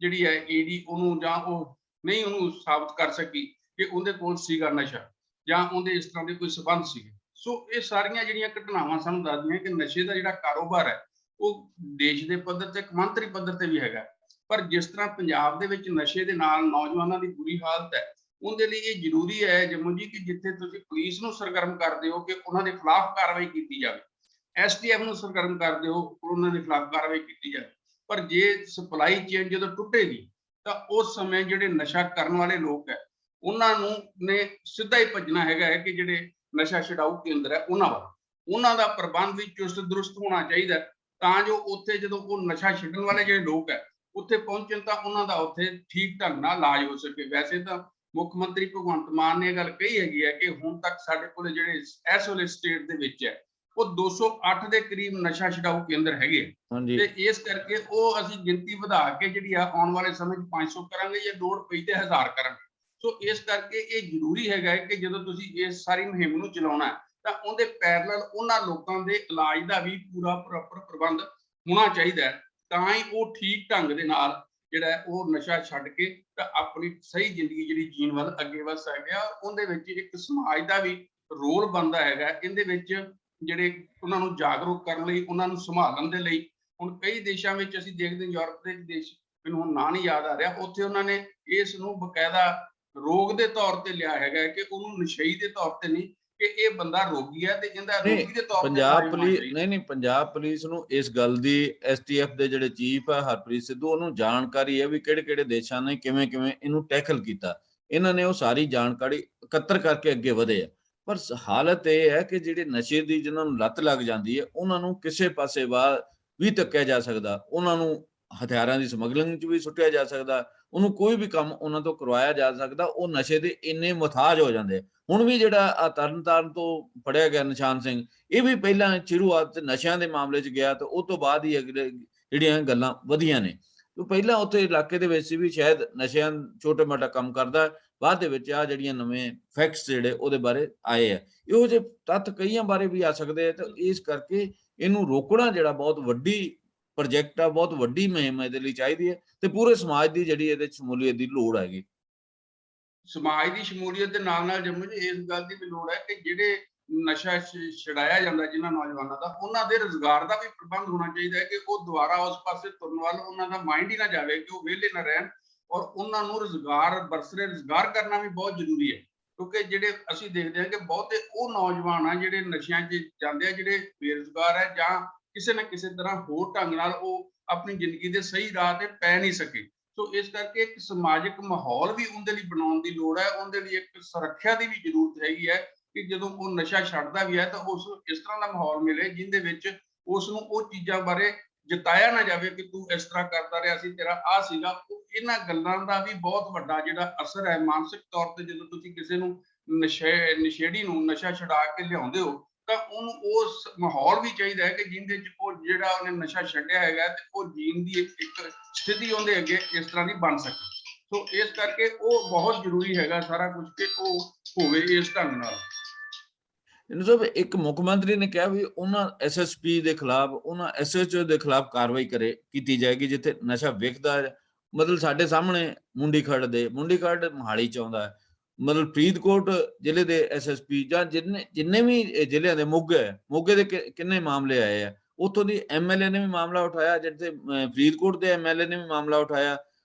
ਜਿਹੜੀ ਹੈ ED ਉਹਨੂੰ ਜਾਂ ਉਹ ਨਹੀਂ ਉਹਨੂੰ ਸਾਬਤ ਕਰ ਸਕੀ ਕਿ ਉਹਦੇ ਕੋਲ ਸੀਗਾ ਨਸ਼ਾ ਜਾਂ ਉਹਦੇ ਇਸ ਤਰ੍ਹਾਂ ਦੇ ਕੋਈ ਸਬੰਧ ਸੀਗੇ। ਸੋ ਇਹ ਸਾਰੀਆਂ ਜਿਹੜੀਆਂ ਘਟਨਾਵਾਂ ਸਾਨੂੰ ਦੱਸਦੀਆਂ ਕਿ ਨਸ਼ੇ ਦਾ ਜਿਹੜਾ ਕਾਰੋਬਾਰ ਹੈ ਉਹ ਦੇਸ਼ ਦੇ ਪੱਧਰ ਤੇ, ਕੌਮਾਂਤਰੀ ਪੱਧਰ ਤੇ ਵੀ ਹੈਗਾ, ਪਰ ਜਿਸ ਤਰ੍ਹਾਂ ਪੰਜਾਬ ਦੇ ਵਿੱਚ ਨਸ਼ੇ ਦੇ ਨਾਲ ਨੌਜਵਾਨਾਂ ਦੀ ਬੁਰੀ ਹਾਲਤ ਹੈ, ਉਹਦੇ ਲਈ ਇਹ ਜ਼ਰੂਰੀ ਹੈ ਜੰਮੂ ਜੀ ਕਿ ਜਿੱਥੇ ਤੁਸੀਂ ਪੁਲਿਸ ਨੂੰ ਸਰਗਰਮ ਕਰਦੇ ਹੋ ਕਿ ਉਹਨਾਂ ਦੇ ਖਿਲਾਫ ਕਾਰਵਾਈ ਕੀਤੀ ਜਾਵੇ, STF ਨੂੰ ਸਰਗਰਮ ਕਰਦੇ ਹੋ ਉਹਨਾਂ ਦੇ ਖਿਲਾਫ ਕਾਰਵਾਈ ਕੀਤੀ ਜਾਵੇ, ਪਰ ਜੇ ਸਪਲਾਈ ਚੇਨ ਜਦੋਂ ਟੁੱਟੇਗੀ ਤਾਂ ਉਸ ਸਮੇਂ ਜਿਹੜੇ ਨਸ਼ਾ ਕਰਨ ਵਾਲੇ ਲੋਕ ਹੈ ਉਹਨਾਂ ਨੂੰ ਨੇ ਸਿੱਧਾ ਹੀ ਭੱਜਣਾ ਹੈਗਾ ਹੈ ਕਿ ਜਿਹੜੇ ਨਸ਼ਾ ਛਡਾਊ ਕੇਂਦਰ ਹੈ ਉਹਨਾਂ ਵੱਲ। ਉਹਨਾਂ ਦਾ ਪ੍ਰਬੰਧ ਵੀ ਚੁਸਤ ਦਰੁਸਤ ਹੋਣਾ ਚਾਹੀਦਾ ਤਾਂ ਜੋ ਉੱਥੇ ਜਦੋਂ ਉਹ ਨਸ਼ਾ ਛੱਡਣ ਵਾਲੇ ਜਿਹੜੇ ਲੋਕ ਹੈ ਉੱਥੇ ਪਹੁੰਚਣ ਤਾਂ ਉਹਨਾਂ ਦਾ ਉੱਥੇ ਠੀਕ ਢੰਗ ਨਾਲ ਇਲਾਜ ਹੋ ਸਕੇ। ਵੈਸੇ ਤਾਂ ਮੁੱਖ ਮੰਤਰੀ ਭਗਵੰਤ ਮਾਨ ਨੇ ਇਹ ਗੱਲ ਕਹੀ ਹੈਗੀ ਹੈ ਕਿ ਹੁਣ ਤੱਕ ਸਾਡੇ ਕੋਲ ਜਿਹੜੇ ਇਸ ਵੇਲੇ ਸਟੇਟ ਦੇ ਵਿੱਚ ਹੈ ਉਹ 208 ਦੇ ਕਰੀਬ ਨਸ਼ਾ ਛਡਾਊ ਕੇਂਦਰ ਹੈਗੇ ਤੇ ਇਸ ਕਰਕੇ ਉਹ ਅਸੀਂ ਗਿਣਤੀ ਵਧਾ ਕੇ ਜਿਹੜੀ ਆ ਆਉਣ ਵਾਲੇ ਸਮੇਂ 'ਚ 500 ਕਰਾਂਗੇ ਜਾਂ ਲੋੜ ਪਈ ਤੇ 1000 ਕਰਾਂਗੇ। ਸੋ ਇਸ ਕਰਕੇ ਇਹ ਜ਼ਰੂਰੀ ਹੈਗਾ ਕਿ ਜਦੋਂ ਤੁਸੀਂ ਇਸ ਸਾਰੀ ਮੁਹਿੰਮ ਨੂੰ ਚਲਾਉਣਾ ਤਾਂ ਉਹਦੇ ਪੈਰਲਲ ਉਹਨਾਂ ਲੋਕਾਂ ਦੇ ਇਲਾਜ ਦਾ ਵੀ ਪੂਰਾ ਪ੍ਰੋਪਰ ਪ੍ਰਬੰਧ ਹੋਣਾ ਚਾਹੀਦਾ ਤਾਂ ਹੀ ਉਹ ਠੀਕ ਢੰਗ ਦੇ ਨਾਲ ਜਿਹੜਾ ਉਹ ਨਸ਼ਾ ਛੱਡ ਕੇ ਤਾਂ ਆਪਣੀ ਸਹੀ ਜ਼ਿੰਦਗੀ ਜਿਹੜੀ ਜੀਣ ਵੱਲ ਅੱਗੇ ਵਧ ਸਕਦੇ ਆ। ਉਹਦੇ ਵਿੱਚ ਇੱਕ ਸਮਾਜ ਦਾ ਵੀ ਰੋਲ ਬਣਦਾ ਹੈਗਾ ਇਹਦੇ ਵਿੱਚ ਜਿਹੜੇ ਉਹਨਾਂ ਨੂੰ ਜਾਗਰੂਕ ਕਰਨ ਲਈ ਉਹਨਾਂ ਨੂੰ ਸੰਭਾਲਣ ਦੇ ਲਈ। ਹੁਣ ਕਈ ਦੇਸ਼ਾਂ ਵਿੱਚ ਅਸੀਂ ਦੇਖਦੇ ਹਾਂ ਯੂਰਪ ਦੇ ਦੇਸ਼ ਮੈਨੂੰ ਹੁਣ ਨਾਂ ਨਹੀਂ ਯਾਦ ਆ ਰਿਹਾ ਉੱਥੇ ਉਹਨਾਂ ਨੇ ਇਸ ਨੂੰ ਬਕਾਇਦਾ ਰੋਗ ਦੇ ਤੌਰ ਤੇ ਲਿਆ ਹੈਗਾ ਕਿ ਉਹਨੂੰ ਨਸ਼ਈ ਦੇ ਤੌਰ ਤੇ ਨਹੀਂ ਕਿ ਇਹ ਬੰਦਾ ਰੋਗੀ ਹੈ ਤੇ ਇਹਦਾ ਰੋਗੀ ਦੇ ਤੌਰ ਤੇ ਪੰਜਾਬ ਪੁਲਿਸ ਨਹੀਂ ਪੰਜਾਬ ਪੁਲਿਸ ਨੂੰ ਇਸ ਗੱਲ ਦੀ ਐਸਟੀਐਫ ਦੇ ਜਿਹੜੇ ਚੀਫ ਹੈ ਹਰਪ੍ਰੀਤ ਸਿੱਧੂ ਉਹਨੂੰ ਜਾਣਕਾਰੀ ਹੈ ਵੀ ਕਿਹੜੇ ਕਿਹੜੇ ਦੇਸ਼ਾਂ ਨੇ ਕਿਵੇਂ ਕਿਵੇਂ ਇਹਨੂੰ ਟੈਕਲ ਕੀਤਾ। ਇਹਨਾਂ ਨੇ ਉਹ ਸਾਰੀ ਜਾਣਕਾਰੀ ਇਕੱਤਰ ਕਰਕੇ ਅੱਗੇ ਵਧੇ ਆ। ਪਰ ਹਾਲਤ ਇਹ ਹੈ ਕਿ ਜਿਹੜੇ ਨਸ਼ੇ ਦੀ ਜਿਹਨਾਂ ਨੂੰ ਲੱਤ ਲੱਗ ਜਾਂਦੀ ਹੈ ਉਹਨਾਂ ਨੂੰ ਕਿਸੇ ਪਾਸੇ ਬਾਹਰ ਵੀ ਧੱਕਿਆ ਜਾ ਸਕਦਾ, ਉਹਨਾਂ ਨੂੰ ਹਥਿਆਰਾਂ ਦੀ ਸਮਗਲਿੰਗ 'ਚ ਵੀ ਸੁੱਟਿਆ ਜਾ ਸਕਦਾ, ਉਹਨੂੰ ਕੋਈ ਵੀ ਕੰਮ ਉਹਨਾਂ ਤੋਂ ਕਰਵਾਇਆ ਜਾ ਸਕਦਾ। ਉਹ ਨਸ਼ੇ ਦੇ ਇੰਨੇ ਮੁਹਤਾਜ ਹੋ ਜਾਂਦੇ। ਹੁਣ ਵੀ ਜਿਹੜਾ ਤਰਨਤਾਰਨ ਤੋਂ ਫੜਿਆ ਗਿਆ ਨਿਸ਼ਾਨ ਸਿੰਘ ਇਹ ਵੀ ਪਹਿਲਾਂ ਸ਼ੁਰੂਆਤ ਨਸ਼ਿਆਂ ਦੇ ਮਾਮਲੇ 'ਚ ਗਿਆ ਤੇ ਉਹ ਤੋਂ ਬਾਅਦ ਹੀ ਅਗਲੇ ਜਿਹੜੀਆਂ ਗੱਲਾਂ ਵਧੀਆਂ ਨੇ। ਪਹਿਲਾਂ ਉੱਥੇ ਇਲਾਕੇ ਦੇ ਵਿੱਚ ਵੀ ਸ਼ਾਇਦ ਨਸ਼ਿਆਂ ਛੋਟਾ ਮੋਟਾ ਕੰਮ ਕਰਦਾ, ਬਾਅਦ ਦੇ ਵਿੱਚ ਆ ਜਿਹੜੀਆਂ ਨਵੇਂ ਫੈਕਟਸ ਜਿਹੜੇ ਉਹਦੇ ਬਾਰੇ ਆਏ ਆ। ਇਹੋ ਜਿਹੇ ਤੱਥ ਕਈਆਂ ਬਾਰੇ ਵੀ ਆ ਸਕਦੇ ਆ ਤੇ ਇਸ ਕਰਕੇ ਇਹਨੂੰ ਰੋਕਣਾ ਜਿਹੜਾ ਬਹੁਤ ਵੱਡੀ ਪ੍ਰੋਜੈਕਟ ਆ, ਬਹੁਤ ਵੱਡੀ ਮੁਹਿੰਮ ਇਹਦੇ ਲਈ ਚਾਹੀਦੀ ਹੈ ਤੇ ਪੂਰੇ ਸਮਾਜ ਦੀ ਜਿਹੜੀ ਇਹਦੇ ਸ਼ਮੂਲੀਅਤ ਦੀ ਲੋੜ ਹੈਗੀ। ਸਮਾਜ ਦੀ ਸ਼ਮੂਲੀਅਤ ਦੇ ਨਾਲ ਨਾਲ ਜੰਮੂ ਜੀ ਇਸ ਗੱਲ ਦੀ ਵੀ ਲੋੜ ਹੈ ਕਿ ਜਿਹੜੇ ਨਸ਼ਾ ਛਡਾਇਆ ਜਾਂਦਾ ਜਿਨ੍ਹਾਂ ਨੌਜਵਾਨਾਂ ਦਾ ਉਹਨਾਂ ਦੇ ਰੁਜ਼ਗਾਰ ਦਾ ਵੀ ਪ੍ਰਬੰਧ ਹੋਣਾ ਚਾਹੀਦਾ ਹੈ ਕਿ ਉਹ ਦੁਬਾਰਾ ਉਸ ਪਾਸੇ ਤੁਰਨ ਵੱਲ ਉਹਨਾਂ ਦਾ ਮਾਈਂਡ ਹੀ ਨਾ ਜਾਵੇ ਕਿ ਉਹ ਵਿਹਲੇ ਨਾ ਰਹਿਣ ਔਰ ਉਹਨਾਂ ਨੂੰ ਰੁਜ਼ਗਾਰ ਬਰਸਰੇ ਰੁਜ਼ਗਾਰ ਕਰਨਾ ਵੀ ਬਹੁਤ ਜ਼ਰੂਰੀ ਹੈ। ਕਿਉਂਕਿ ਜਿਹੜੇ ਅਸੀਂ ਦੇਖਦੇ ਹਾਂ ਕਿ ਬਹੁਤੇ ਉਹ ਨੌਜਵਾਨ ਆ ਜਿਹੜੇ ਨਸ਼ਿਆਂ 'ਚ ਜਾਂਦੇ ਆ ਜਿਹੜੇ ਬੇਰੁਜ਼ਗਾਰ ਹੈ ਜਾਂ ਕਿਸੇ ਨਾ ਕਿਸੇ ਤਰ੍ਹਾਂ ਹੋਰ ਢੰਗ ਨਾਲ ਉਹ ਆਪਣੀ ਜ਼ਿੰਦਗੀ ਦੇ ਸਹੀ ਰਾਹ ਤੇ ਪੈ ਨਹੀਂ ਸਕੇ। ਸੋ ਇਸ ਕਰਕੇ ਇੱਕ ਸਮਾਜਿਕ ਮਾਹੌਲ ਵੀ ਉਹਦੇ ਲਈ ਬਣਾਉਣ ਦੀ ਲੋੜ ਹੈ। ਉਹਦੇ ਲਈ ਇੱਕ ਸੁਰੱਖਿਆ ਦੀ ਵੀ ਜ਼ਰੂਰਤ ਹੈਗੀ ਹੈ ਕਿ ਜਦੋਂ ਉਹ ਨਸ਼ਾ ਛੱਡਦਾ ਵੀ ਹੈ ਤਾਂ ਉਸ ਇਸ ਤਰ੍ਹਾਂ ਦਾ ਮਾਹੌਲ ਮਿਲੇ ਜਿਹਦੇ ਵਿੱਚ ਉਸ ਨੂੰ ਉਹ ਚੀਜ਼ਾਂ ਬਾਰੇ ਜਤਾਇਆ ਨਾ ਜਾਵੇ ਕਿ ਤੂੰ ਇਸ ਤਰ੍ਹਾਂ ਕਰਦਾ ਰਿਹਾ ਸੀ, ਤੇਰਾ ਆ ਸੀਗਾ। ਇਹਨਾਂ ਗੱਲਾਂ ਦਾ ਵੀ ਬਹੁਤ ਵੱਡਾ ਜਿਹੜਾ ਅਸਰ ਹੈ ਮਾਨਸਿਕ ਤੌਰ ਤੇ ਜਦੋਂ ਤੁਸੀਂ ਕਿਸੇ ਨੂੰ ਨਸ਼ੇੜੀ ਨੂੰ ਨਸ਼ਾ ਛਡਾ ਕੇ ਲਿਆਉਂਦੇ ਹੋ ਤਾਂ ਉਹਨੂੰ ਉਸ ਮਾਹੌਲ ਵੀ ਚਾਹੀਦਾ ਹੈ ਕਿ ਜਿਹਦੇ ਚ ਉਹ ਜਿਹੜਾ ਉਹਨੇ ਨਸ਼ਾ ਛੱਡਿਆ ਹੈਗਾ ਤੇ ਉਹ ਜੀਣ ਦੀ ਇੱਕ ਸਥਿਤੀ ਉਹਦੇ ਅੱਗੇ ਇਸ ਤਰ੍ਹਾਂ ਦੀ ਬਣ ਸਕੇ। ਸੋ ਇਸ ਕਰਕੇ ਉਹ ਬਹੁਤ ਜ਼ਰੂਰੀ ਹੈਗਾ ਸਾਰਾ ਕੁਝ ਕਿ ਉਹ ਹੋਵੇ ਇਸ ਢੰਗ ਨਾਲ। ਇੱਕ ਮੁੱਖ ਮੰਤਰੀ ਨੇ ਕਿਹਾ ਵੀ ਉਹਨਾਂ ਐਸਐਸਪੀ ਦੇ ਖਿਲਾਫ ਉਹਨਾਂ ਐਸਐਚਓ ਦੇ ਖਿਲਾਫ ਕਾਰਵਾਈ ਕੀਤੀ ਜਾਏਗੀ ਜਿੱਥੇ ਨਸ਼ਾ ਵਿਕਦਾ ਹੈ। ਮਤਲਬ ਸਾਡੇ ਸਾਹਮਣੇ ਮੁੰਡੀਖੜ ਮੋਹਾਲੀ ਚ ਆਉਂਦਾ ਹੈ। ਮਤਲਬ ਫਰੀਦਕੋਟ ਜ਼ਿਲ੍ਹੇ ਦੇ ਐਸਐਸਪੀ ਜਾਂ ਜਿੰਨੇ ਵੀ ਜ਼ਿਲ੍ਹਿਆਂ ਦੇ ਮੋਗੇ ਦੇ ਕਿੰਨੇ ਮਾਮਲੇ ਆਏ ਆ। ਉੱਥੋਂ ਦੀ ਐਮਐਲਏ ਨੇ ਵੀ ਮਾਮਲਾ ਉਠਾਇਆ, ਜਿੱਥੇ ਫਰੀਦਕੋਟ ਦੇ ਐਮਐਲਏ ਨੇ ਵੀ ਮਾਮਲਾ ਉਠਾਇਆ,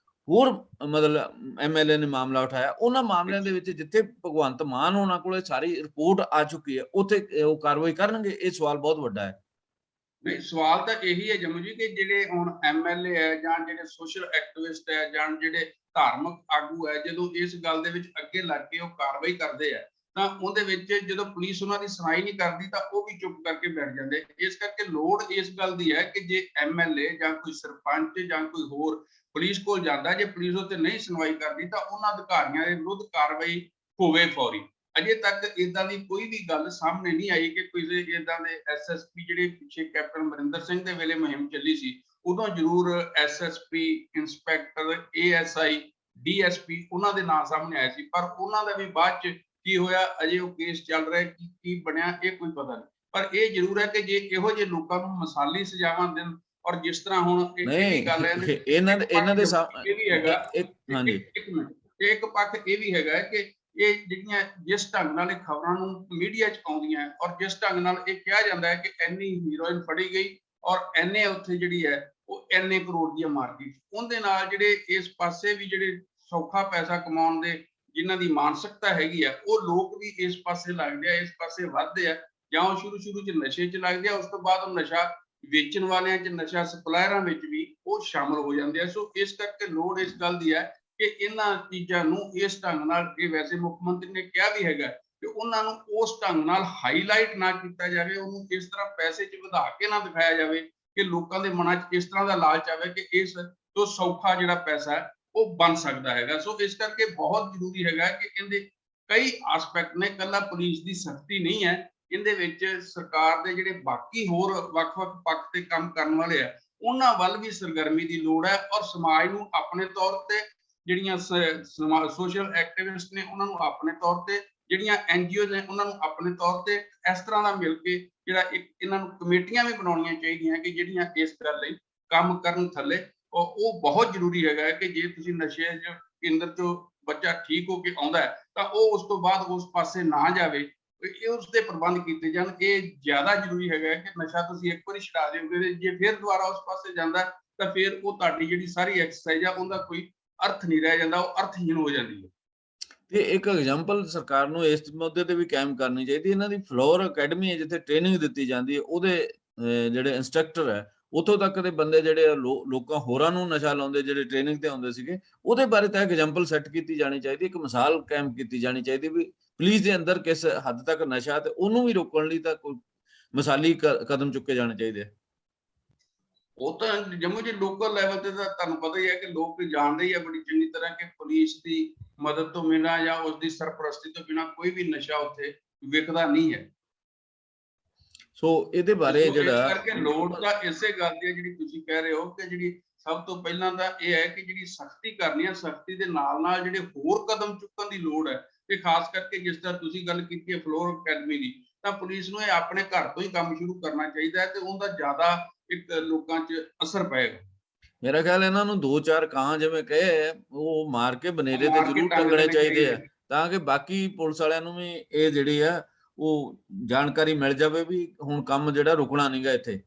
ਹੋਰ ਮਤਲਬ ਐਮਐਲਏ ਨੇ ਮਾਮਲਾ ਉਠਾਇਆ। ਉਹਨਾਂ ਮਾਮਲਿਆਂ ਦੇ ਵਿੱਚ ਜਿੱਥੇ ਭਗਵੰਤ ਮਾਨ ਉਹਨਾਂ ਕੋਲੇ ਸਾਰੀ ਰਿਪੋਰਟ ਆ ਚੁੱਕੀ ਹੈ ਉੱਥੇ ਉਹ ਕਾਰਵਾਈ ਕਰਨਗੇ। ਇਹ ਸਵਾਲ ਬਹੁਤ ਵੱਡਾ ਹੈ। ਨਹੀਂ, ਸਵਾਲ ਤਾਂ ਇਹੀ ਹੈ ਜੰਮੂ ਜੀ ਕਿ ਜਿਹੜੇ ਹੁਣ ਐਮਐਲਏ ਹੈ ਜਾਂ ਜਿਹੜੇ ਸੋਸ਼ਲ ਐਕਟਿਵਿਸਟ ਹੈ ਜਾਂ ਜਿਹੜੇ ਧਾਰਮਿਕ ਆਗੂ ਹੈ ਜਦੋਂ ਇਸ ਗੱਲ ਦੇ ਵਿੱਚ ਅੱਗੇ ਲੱਗ ਕੇ ਉਹ ਕਾਰਵਾਈ ਕਰਦੇ ਆ ਤਾਂ ਉਹਦੇ ਵਿੱਚ ਜਦੋਂ ਪੁਲਿਸ ਉਹਨਾਂ ਦੀ ਸੁਣਾਈ ਨਹੀਂ ਕਰਦੀ ਤਾਂ ਉਹ ਵੀ ਚੁੱਪ ਕਰਕੇ ਬੈਠ ਜਾਂਦੇ। ਇਸ ਕਰਕੇ ਲੋੜ ਇਸ ਗੱਲ ਦੀ ਹੈ ਕਿ ਜੇ ਐਮਐਲਏ ਜਾਂ ਕੋਈ ਸਰਪੰਚ ਜਾਂ ਕੋਈ ਹੋਰ ਪੁਲਿਸ ਕੋਲ ਜਾਂਦਾ, ਜੇ ਪੁਲਿਸ ਉੱਤੇ ਨਹੀਂ ਸੁਣਵਾਈ ਕਰਦੀ ਤਾਂ ਉਹਨਾਂ ਅਧਿਕਾਰੀਆਂ ਦੇ ਵਿਰੁੱਧ ਕਾਰਵਾਈ ਹੋਵੇ ਫੌਰੀ। ਅਜੇ ਤੱਕ ਇਦਾਂ ਦੀ ਕੋਈ ਵੀ ਗੱਲ ਸਾਹਮਣੇ ਨਹੀਂ ਆਈ ਕਿ ਕਿਸੇ ਇਦਾਂ ਦੇ ਐਸਐਸਪੀ ਜਿਹੜੇ ਪਿੱਛੇ ਕੈਪਟਨ ਅਮਰਿੰਦਰ ਸਿੰਘ ਦੇ ਵੇਲੇ ਮੁਹਿੰਮ ਚੱਲੀ ਸੀ ਉਦੋਂ ਜ਼ਰੂਰ ਐਸਐਸਪੀ, ਇੰਸਪੈਕਟਰ, ਏਐਸਆਈ, ਡੀਐਸਪੀ ਉਹਨਾਂ ਦੇ ਨਾਂ ਸਾਹਮਣੇ ਆਏ ਸੀ ਪਰ ਉਹਨਾਂ ਦਾ ਵੀ ਬਾਅਦ ਚ ਕੀ ਹੋਇਆ ਅਜੇ ਉਹ ਕੇਸ ਚੱਲ ਰਿਹਾ, ਕੀ ਬਣਿਆ ਇਹ ਕੋਈ ਪਤਾ ਨਹੀਂ। ਪਰ ਇਹ ਜ਼ਰੂਰ ਹੈ ਕਿ ਜੇ ਇਹੋ ਜਿਹੇ ਲੋਕਾਂ ਨੂੰ ਮਿਸਾਲੀ ਸਜ਼ਾਵਾਂ ਦੇਣ ਔਰ ਜਿਸ ਤਰ੍ਹਾਂ ਹੁਣ ਇਹ ਗੱਲ ਹੈ ਇਹਨਾਂ ਦੇ ਇਹ ਵੀ ਹੈਗਾ ਇੱਕ ਪੱਖ ਇਹ ਵੀ ਹੈਗਾ ਕਿ ਇਹ ਜਿਹੜੀਆਂ ਜਿਸ ਢੰਗ ਨਾਲ ਇਹ ਖਬਰਾਂ ਨੂੰ ਮੀਡੀਆ 'ਚ ਆਉਂਦੀਆਂ ਔਰ ਜਿਸ ਢੰਗ ਨਾਲ ਇਹ ਕਿਹਾ ਜਾਂਦਾ ਹੈ ਕਿ ਇੰਨੀ ਹੀਰੋਇਨ ਫੜੀ ਗਈ ਔਰ ਇੰਨੇ ਉੱਥੇ ਜਿਹੜੀ ਹੈ ਉਹ ਇੰਨੇ ਕਰੋੜ ਦੀ ਮਾਰਕੀਟ, ਉਹਦੇ ਨਾਲ ਜਿਹੜੇ ਇਸ ਪਾਸੇ ਵੀ ਜਿਹੜੇ ਸੌਖਾ ਪੈਸਾ ਕਮਾਉਣ ਦੇ ਜਿਨ੍ਹਾਂ ਦੀ ਮਾਨਸਿਕਤਾ ਹੈਗੀ ਆ ਉਹ ਲੋਕ ਵੀ ਇਸ ਪਾਸੇ ਲੱਗਦੇ ਆ, ਇਸ ਪਾਸੇ ਵੱਧਦੇ ਆ ਜਾਂ ਉਹ ਸ਼ੁਰੂ 'ਚ ਨਸ਼ੇ 'ਚ ਲੱਗਦੇ ਆ ਉਸ ਤੋਂ ਬਾਅਦ ਉਹ ਨਸ਼ਾ ਵੇਚਣ ਵਾਲਿਆਂ 'ਚ, ਨਸ਼ਾ ਸਪਲਾਇਰਾਂ ਵਿੱਚ ਵੀ ਉਹ ਸ਼ਾਮਲ ਹੋ ਜਾਂਦੇ ਆ। ਸੋ ਇਸ ਕਰਕੇ ਲੋੜ ਇਸ ਗੱਲ ਦੀ ਹੈ ਕਿ ਇਹਨਾਂ ਚੀਜ਼ਾਂ ਨੂੰ ਇਸ ਢੰਗ ਨਾਲ, ਇਹ ਵੈਸੇ ਮੁੱਖ ਮੰਤਰੀ ਨੇ ਕਿਹਾ ਵੀ ਹੈਗਾ ਕਿ ਉਹਨਾਂ ਨੂੰ ਉਸ ਢੰਗ ਨਾਲ ਹਾਈਲਾਈਟ ਨਾ ਕੀਤਾ ਜਾਵੇ, ਉਹਨੂੰ ਇਸ ਤਰ੍ਹਾਂ ਪੈਸੇ 'ਚ ਵਧਾ ਕੇ ਨਾ ਦਿਖਾਇਆ ਜਾਵੇ ਕਿ ਲੋਕਾਂ ਦੇ ਮਨਾਂ 'ਚ ਇਸ ਤਰ੍ਹਾਂ ਦਾ ਲਾਲਚ ਆਵੇ ਕਿ ਇਸ ਤੋਂ ਸੌਖਾ ਜਿਹੜਾ ਪੈਸਾ ਹੈ ਉਹ ਬਣ ਸਕਦਾ ਹੈਗਾ। ਸੋ ਇਸ ਕਰਕੇ ਬਹੁਤ ਜ਼ਰੂਰੀ ਹੈਗਾ ਕਿ ਇਹਦੇ ਕਈ ਆਸਪੈਕਟ ਨੇ, ਇਕੱਲਾ ਪੁਲਿਸ ਦੀ ਸਖਤੀ ਨਹੀਂ ਹੈ, ਇਹਦੇ ਵਿੱਚ ਸਰਕਾਰ ਦੇ ਜਿਹੜੇ ਬਾਕੀ ਹੋਰ ਵੱਖ-ਵੱਖ ਪੱਖ ਤੇ ਕੰਮ ਕਰਨ ਵਾਲੇ ਆ, ਉਹਨਾਂ ਵੱਲ ਵੀ ਸਰਗਰਮੀ ਦੀ ਲੋੜ ਹੈ। ਔਰ ਸਮਾਜ ਨੂੰ ਆਪਣੇ ਤੌਰ ਤੇ, ਜਿਹੜੀਆਂ ਸੋਸ਼ਲ ਐਕਟਿਵਿਸਟ ਨੇ ਉਹਨਾਂ ਨੂੰ ਆਪਣੇ ਤੌਰ ਤੇ, ਜਿਹੜੀਆਂ NGO ਨੇ ਉਹਨਾਂ ਨੂੰ ਆਪਣੇ ਤੌਰ ਤੇ ਇਸ ਤਰ੍ਹਾਂ ਦਾ ਮਿਲ ਕੇ ਜਿਹੜਾ ਇੱਕ ਇਹਨਾਂ ਨੂੰ ਕਮੇਟੀਆਂ ਵੀ ਬਣਾਉਣੀਆਂ ਚਾਹੀਦੀਆਂ ਕਿ ਜਿਹੜੀਆਂ ਇਸ ਗੱਲ ਲਈ ਕੰਮ ਕਰਨ ਥੱਲੇ। ਉਹ ਬਹੁਤ ਜ਼ਰੂਰੀ ਹੈਗਾ ਕਿ ਜੇ ਤੁਸੀਂ ਨਸ਼ੇ ਕੇਂਦਰ ਚੋਂ ਬੱਚਾ ਠੀਕ ਹੋ ਕੇ ਆਉਂਦਾ ਤਾਂ ਉਹ ਉਸ ਤੋਂ ਬਾਅਦ ਉਸ ਪਾਸੇ ਨਾ ਜਾਵੇ, ਇਹ ਉਸਦੇ ਪ੍ਰਬੰਧ ਕੀਤੇ ਜਾਣ। ਇਹ ਜ਼ਿਆਦਾ ਜ਼ਰੂਰੀ ਹੈਗਾ ਕਿ ਨਸ਼ਾ ਤੁਸੀਂ ਇੱਕ ਵਾਰੀ ਛੁਡਾ ਦਿਓਗੇ, ਜੇ ਫਿਰ ਦੁਬਾਰਾ ਉਸ ਪਾਸੇ ਜਾਂਦਾ ਤਾਂ ਫਿਰ ਉਹ ਤੁਹਾਡੀ ਜਿਹੜੀ ਸਾਰੀ ਐਕਸਰਸਾਈਜ਼ ਆ ਉਹਦਾ ਕੋਈ ਅਰਥ ਨਹੀਂ ਰਹਿ ਜਾਂਦਾ, ਉਹ ਅਰਥਹੀਣ ਹੋ ਜਾਂਦੀ ਹੈ। ਤੇ ਇੱਕ ਐਗਜ਼ਾਮਪਲ ਸਰਕਾਰ ਨੂੰ ਇਸ ਮੁੱਦੇ ਤੇ ਵੀ ਕਾਇਮ ਕਰਨੀ ਚਾਹੀਦੀ। ਇਹਨਾਂ ਦੀ ਫਲੋਰ ਅਕੈਡਮੀ ਹੈ ਜਿੱਥੇ ਟ੍ਰੇਨਿੰਗ ਦਿੱਤੀ ਜਾਂਦੀ ਹੈ, ਉਹਦੇ ਜਿਹੜੇ ਇੰਸਟ੍ਰਕਟਰ ਹੈ ਉੱਥੋਂ ਤੱਕ ਦੇ ਬੰਦੇ ਜਿਹੜੇ ਲੋਕਾਂ ਹੋਰਾਂ ਨੂੰ ਨਸ਼ਾ ਲਾਉਂਦੇ, ਜਿਹੜੇ ਟ੍ਰੇਨਿੰਗ ਤੇ ਆਉਂਦੇ ਸੀਗੇ, ਉਹਦੇ ਬਾਰੇ ਤਾਂ ਐਗਜ਼ਾਮਪਲ ਸੈੱਟ ਕੀਤੀ ਜਾਣੀ ਚਾਹੀਦੀ, ਇੱਕ ਮਿਸਾਲ ਕਾਇਮ ਕੀਤੀ ਜਾਣੀ ਚਾਹੀਦੀ ਵੀ ਪੁਲਿਸ ਦੇ ਅੰਦਰ ਕਿਸ ਹੱਦ ਤੱਕ ਨਸ਼ਾ ਤੇ ਉਹਨੂੰ ਵੀ ਰੋਕਣ ਲਈ ਤਾਂ ਕੋਈ ਮਿਸਾਲੀ ਕਦਮ ਚੁੱਕੇ ਜਾਣੇ ਚਾਹੀਦੇ। ਉਹ ਤਾਂ ਜੰਮੂ ਚ ਲੋਕਲ ਲੈਵਲ ਤੇ ਤਾਂ ਤੁਹਾਨੂੰ ਪਤਾ ਹੀ ਹੈ ਕਿ ਲੋਕ ਜਾਣਦੇ ਹੀ ਆ ਬੜੀ ਚੰਗੀ ਤਰ੍ਹਾਂ ਕਿ ਪੁਲਿਸ ਦੀ ਮਦਦ ਤੋਂ ਬਿਨਾਂ ਜਾਂ ਉਸ ਦੀ ਸਰਪ੍ਰਸਤੀ ਤੋਂ ਬਿਨਾਂ ਕੋਈ ਵੀ ਨਸ਼ਾ ਉੱਥੇ ਵਿਕਦਾ ਨਹੀਂ ਹੈ। ਸੋ ਇਹਦੇ ਬਾਰੇ ਇਸ ਜਿਹੜਾ ਕਰਕੇ ਲੋੜ ਤਾਂ ਇਸੇ ਗੱਲ ਦੀ ਹੈ ਜਿਹੜੀ ਤੁਸੀਂ ਕਹਿ ਰਹੇ ਹੋ ਕਿ ਜਿਹੜੀ ਸਭ ਤੋਂ ਪਹਿਲਾਂ ਤਾਂ ਇਹ ਹੈ ਕਿ ਜਿਹੜੀ ਸਖਤੀ ਕਰਨੀ ਹੈ, ਸਖਤੀ ਦੇ ਨਾਲ ਜਿਹੜੇ ਹੋਰ ਕਦਮ ਚੁੱਕਣ ਦੀ ਲੋੜ ਹੈ। ਤੇ ਖਾਸ ਕਰਕੇ ਜਿਸ ਤਰ੍ਹਾਂ ਤੁਸੀਂ ਗੱਲ ਕੀਤੀ ਹੈ ਫਲੋਰ ਅਕੈਡਮੀ ਦੀ, ਤਾਂ ਪੁਲਿਸ ਨੂੰ ਇਹ ਆਪਣੇ ਘਰ ਤੋਂ ਹੀ ਕੰਮ ਸ਼ੁਰੂ ਕਰਨਾ ਚਾਹੀਦਾ ਹੈ ਤੇ ਉਹਦਾ ਜ਼ਿਆਦਾ ਇੱਕ ਲੋਕਾਂ 'ਚ ਅਸਰ ਪਏਗਾ। ਮੇਰਾ ਖਿਆਲ ਇਹਨਾਂ ਨੂੰ 2-4 ਕਾਂ ਜਿਵੇਂ ਕਹੇ ਉਹ ਮਾਰ ਕੇ ਬਨੇਰੇ ਤੇ ਜ਼ਰੂਰ ਟੰਗਣੇ ਚਾਹੀਦੇ ਆ, ਤਾਂ ਕਿ ਬਾਕੀ ਪੁਲਿਸ ਵਾਲਿਆਂ ਨੂੰ ਵੀ ਇਹ ਜਿਹੜੀ ਆ ਉਹ ਜਾਣਕਾਰੀ ਮਿਲ ਜਾਵੇ ਵੀ ਹੁਣ ਕੰਮ ਜਿਹੜਾ ਰੁਕਣਾ ਨਹੀਂਗਾ ਇੱਥੇ।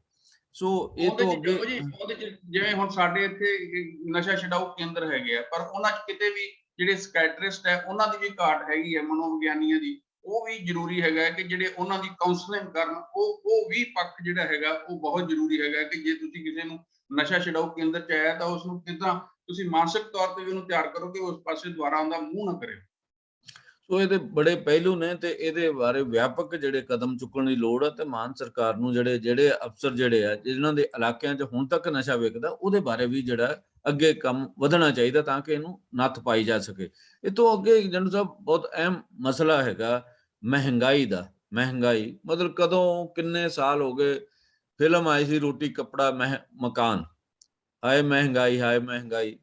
ਸੋ ਇਹ ਤੋਂ ਅੱਗੇ ਉਹਦੇ 'ਚ ਜਿਵੇਂ ਹੁਣ ਸਾਡੇ ਇੱਥੇ ਨਸ਼ਾ ਛਡਾਊ ਕੇਂਦਰ ਹੈਗੇ ਆ, ਪਰ ਉਹਨਾਂ 'ਚ ਕਿਤੇ ਵੀ ਜਿਹੜੇ ਸਕੈਟਰਿਸਟ ਹੈ ਉਹਨਾਂ ਦੀ ਵੀ ਘਾਟ ਹੈਗੀ ਹੈ, ਮਨੋਵਿਗਿਆਨੀਆਂ ਦੀ। ਉਹ ਵੀ ਜ਼ਰੂਰੀ ਹੈਗਾ ਕਿ ਜਿਹੜੇ ਉਹਨਾਂ ਦੀ ਕਾਉਂਸਲਿੰਗ ਕਰਨ, ਉਹ ਵੀ ਪੱਖ ਜਿਹੜਾ ਹੈਗਾ ਉਹ ਬਹੁਤ ਜ਼ਰੂਰੀ ਹੈਗਾ ਕਿ ਜੇ ਤੁਸੀਂ ਕਿਸੇ ਨੂੰ ਨਸ਼ਾ ਛਡਾਊ ਕੇਂਦਰ 'ਚ ਆਇਆ ਤਾਂ ਉਸਨੂੰ ਕਿੱਦਾਂ ਤੁਸੀਂ ਮਾਨਸਿਕ ਤੌਰ ਤੇ ਵੀ ਉਹਨੂੰ ਤਿਆਰ ਕਰੋ ਕਿ ਉਸ ਪਾਸੇ ਦੁਬਾਰਾ ਆਉਂਦਾ ਮੂੰਹ ਨਾ ਕਰੇ। ਸੋ ਇਹਦੇ ਬੜੇ ਪਹਿਲੂ ਨੇ ਤੇ ਇਹਦੇ ਬਾਰੇ ਵਿਆਪਕ ਜਿਹੜੇ ਕਦਮ ਚੁੱਕਣ ਦੀ ਲੋੜ ਹੈ ਤੇ ਮਾਨ ਸਰਕਾਰ ਨੂੰ ਜਿਹੜੇ ਅਫਸਰ ਜਿਹੜੇ ਆ ਜਿਨ੍ਹਾਂ ਦੇ ਇਲਾਕਿਆਂ 'ਚ ਹੁਣ ਤੱਕ ਨਸ਼ਾ ਵਿਕਦਾ, ਉਹਦੇ ਬਾਰੇ ਵੀ ਜਿਹੜਾ ਅੱਗੇ ਕੰਮ ਵਧਣਾ ਚਾਹੀਦਾ ਤਾਂ ਕਿ ਇਹਨੂੰ ਨੱਥ ਪਾਈ ਜਾ ਸਕੇ। ਇਹ ਤੋਂ ਅੱਗੇ ਜੰਡੂ ਸਾਹਿਬ ਬਹੁਤ ਅਹਿਮ ਮਸਲਾ ਹੈਗਾ ਮਹਿੰਗਾਈ ਦਾ। ਮਹਿੰਗਾਈ ਮਤਲਬ ਕਦੋਂ ਕਿੰਨੇ ਸਾਲ ਹੋ ਗਏ ਫਿਲਮ ਆਈ ਸੀ ਰੋਟੀ ਕੱਪੜਾ ਮਕਾਨ, ਹਾਏ ਮਹਿੰਗਾਈ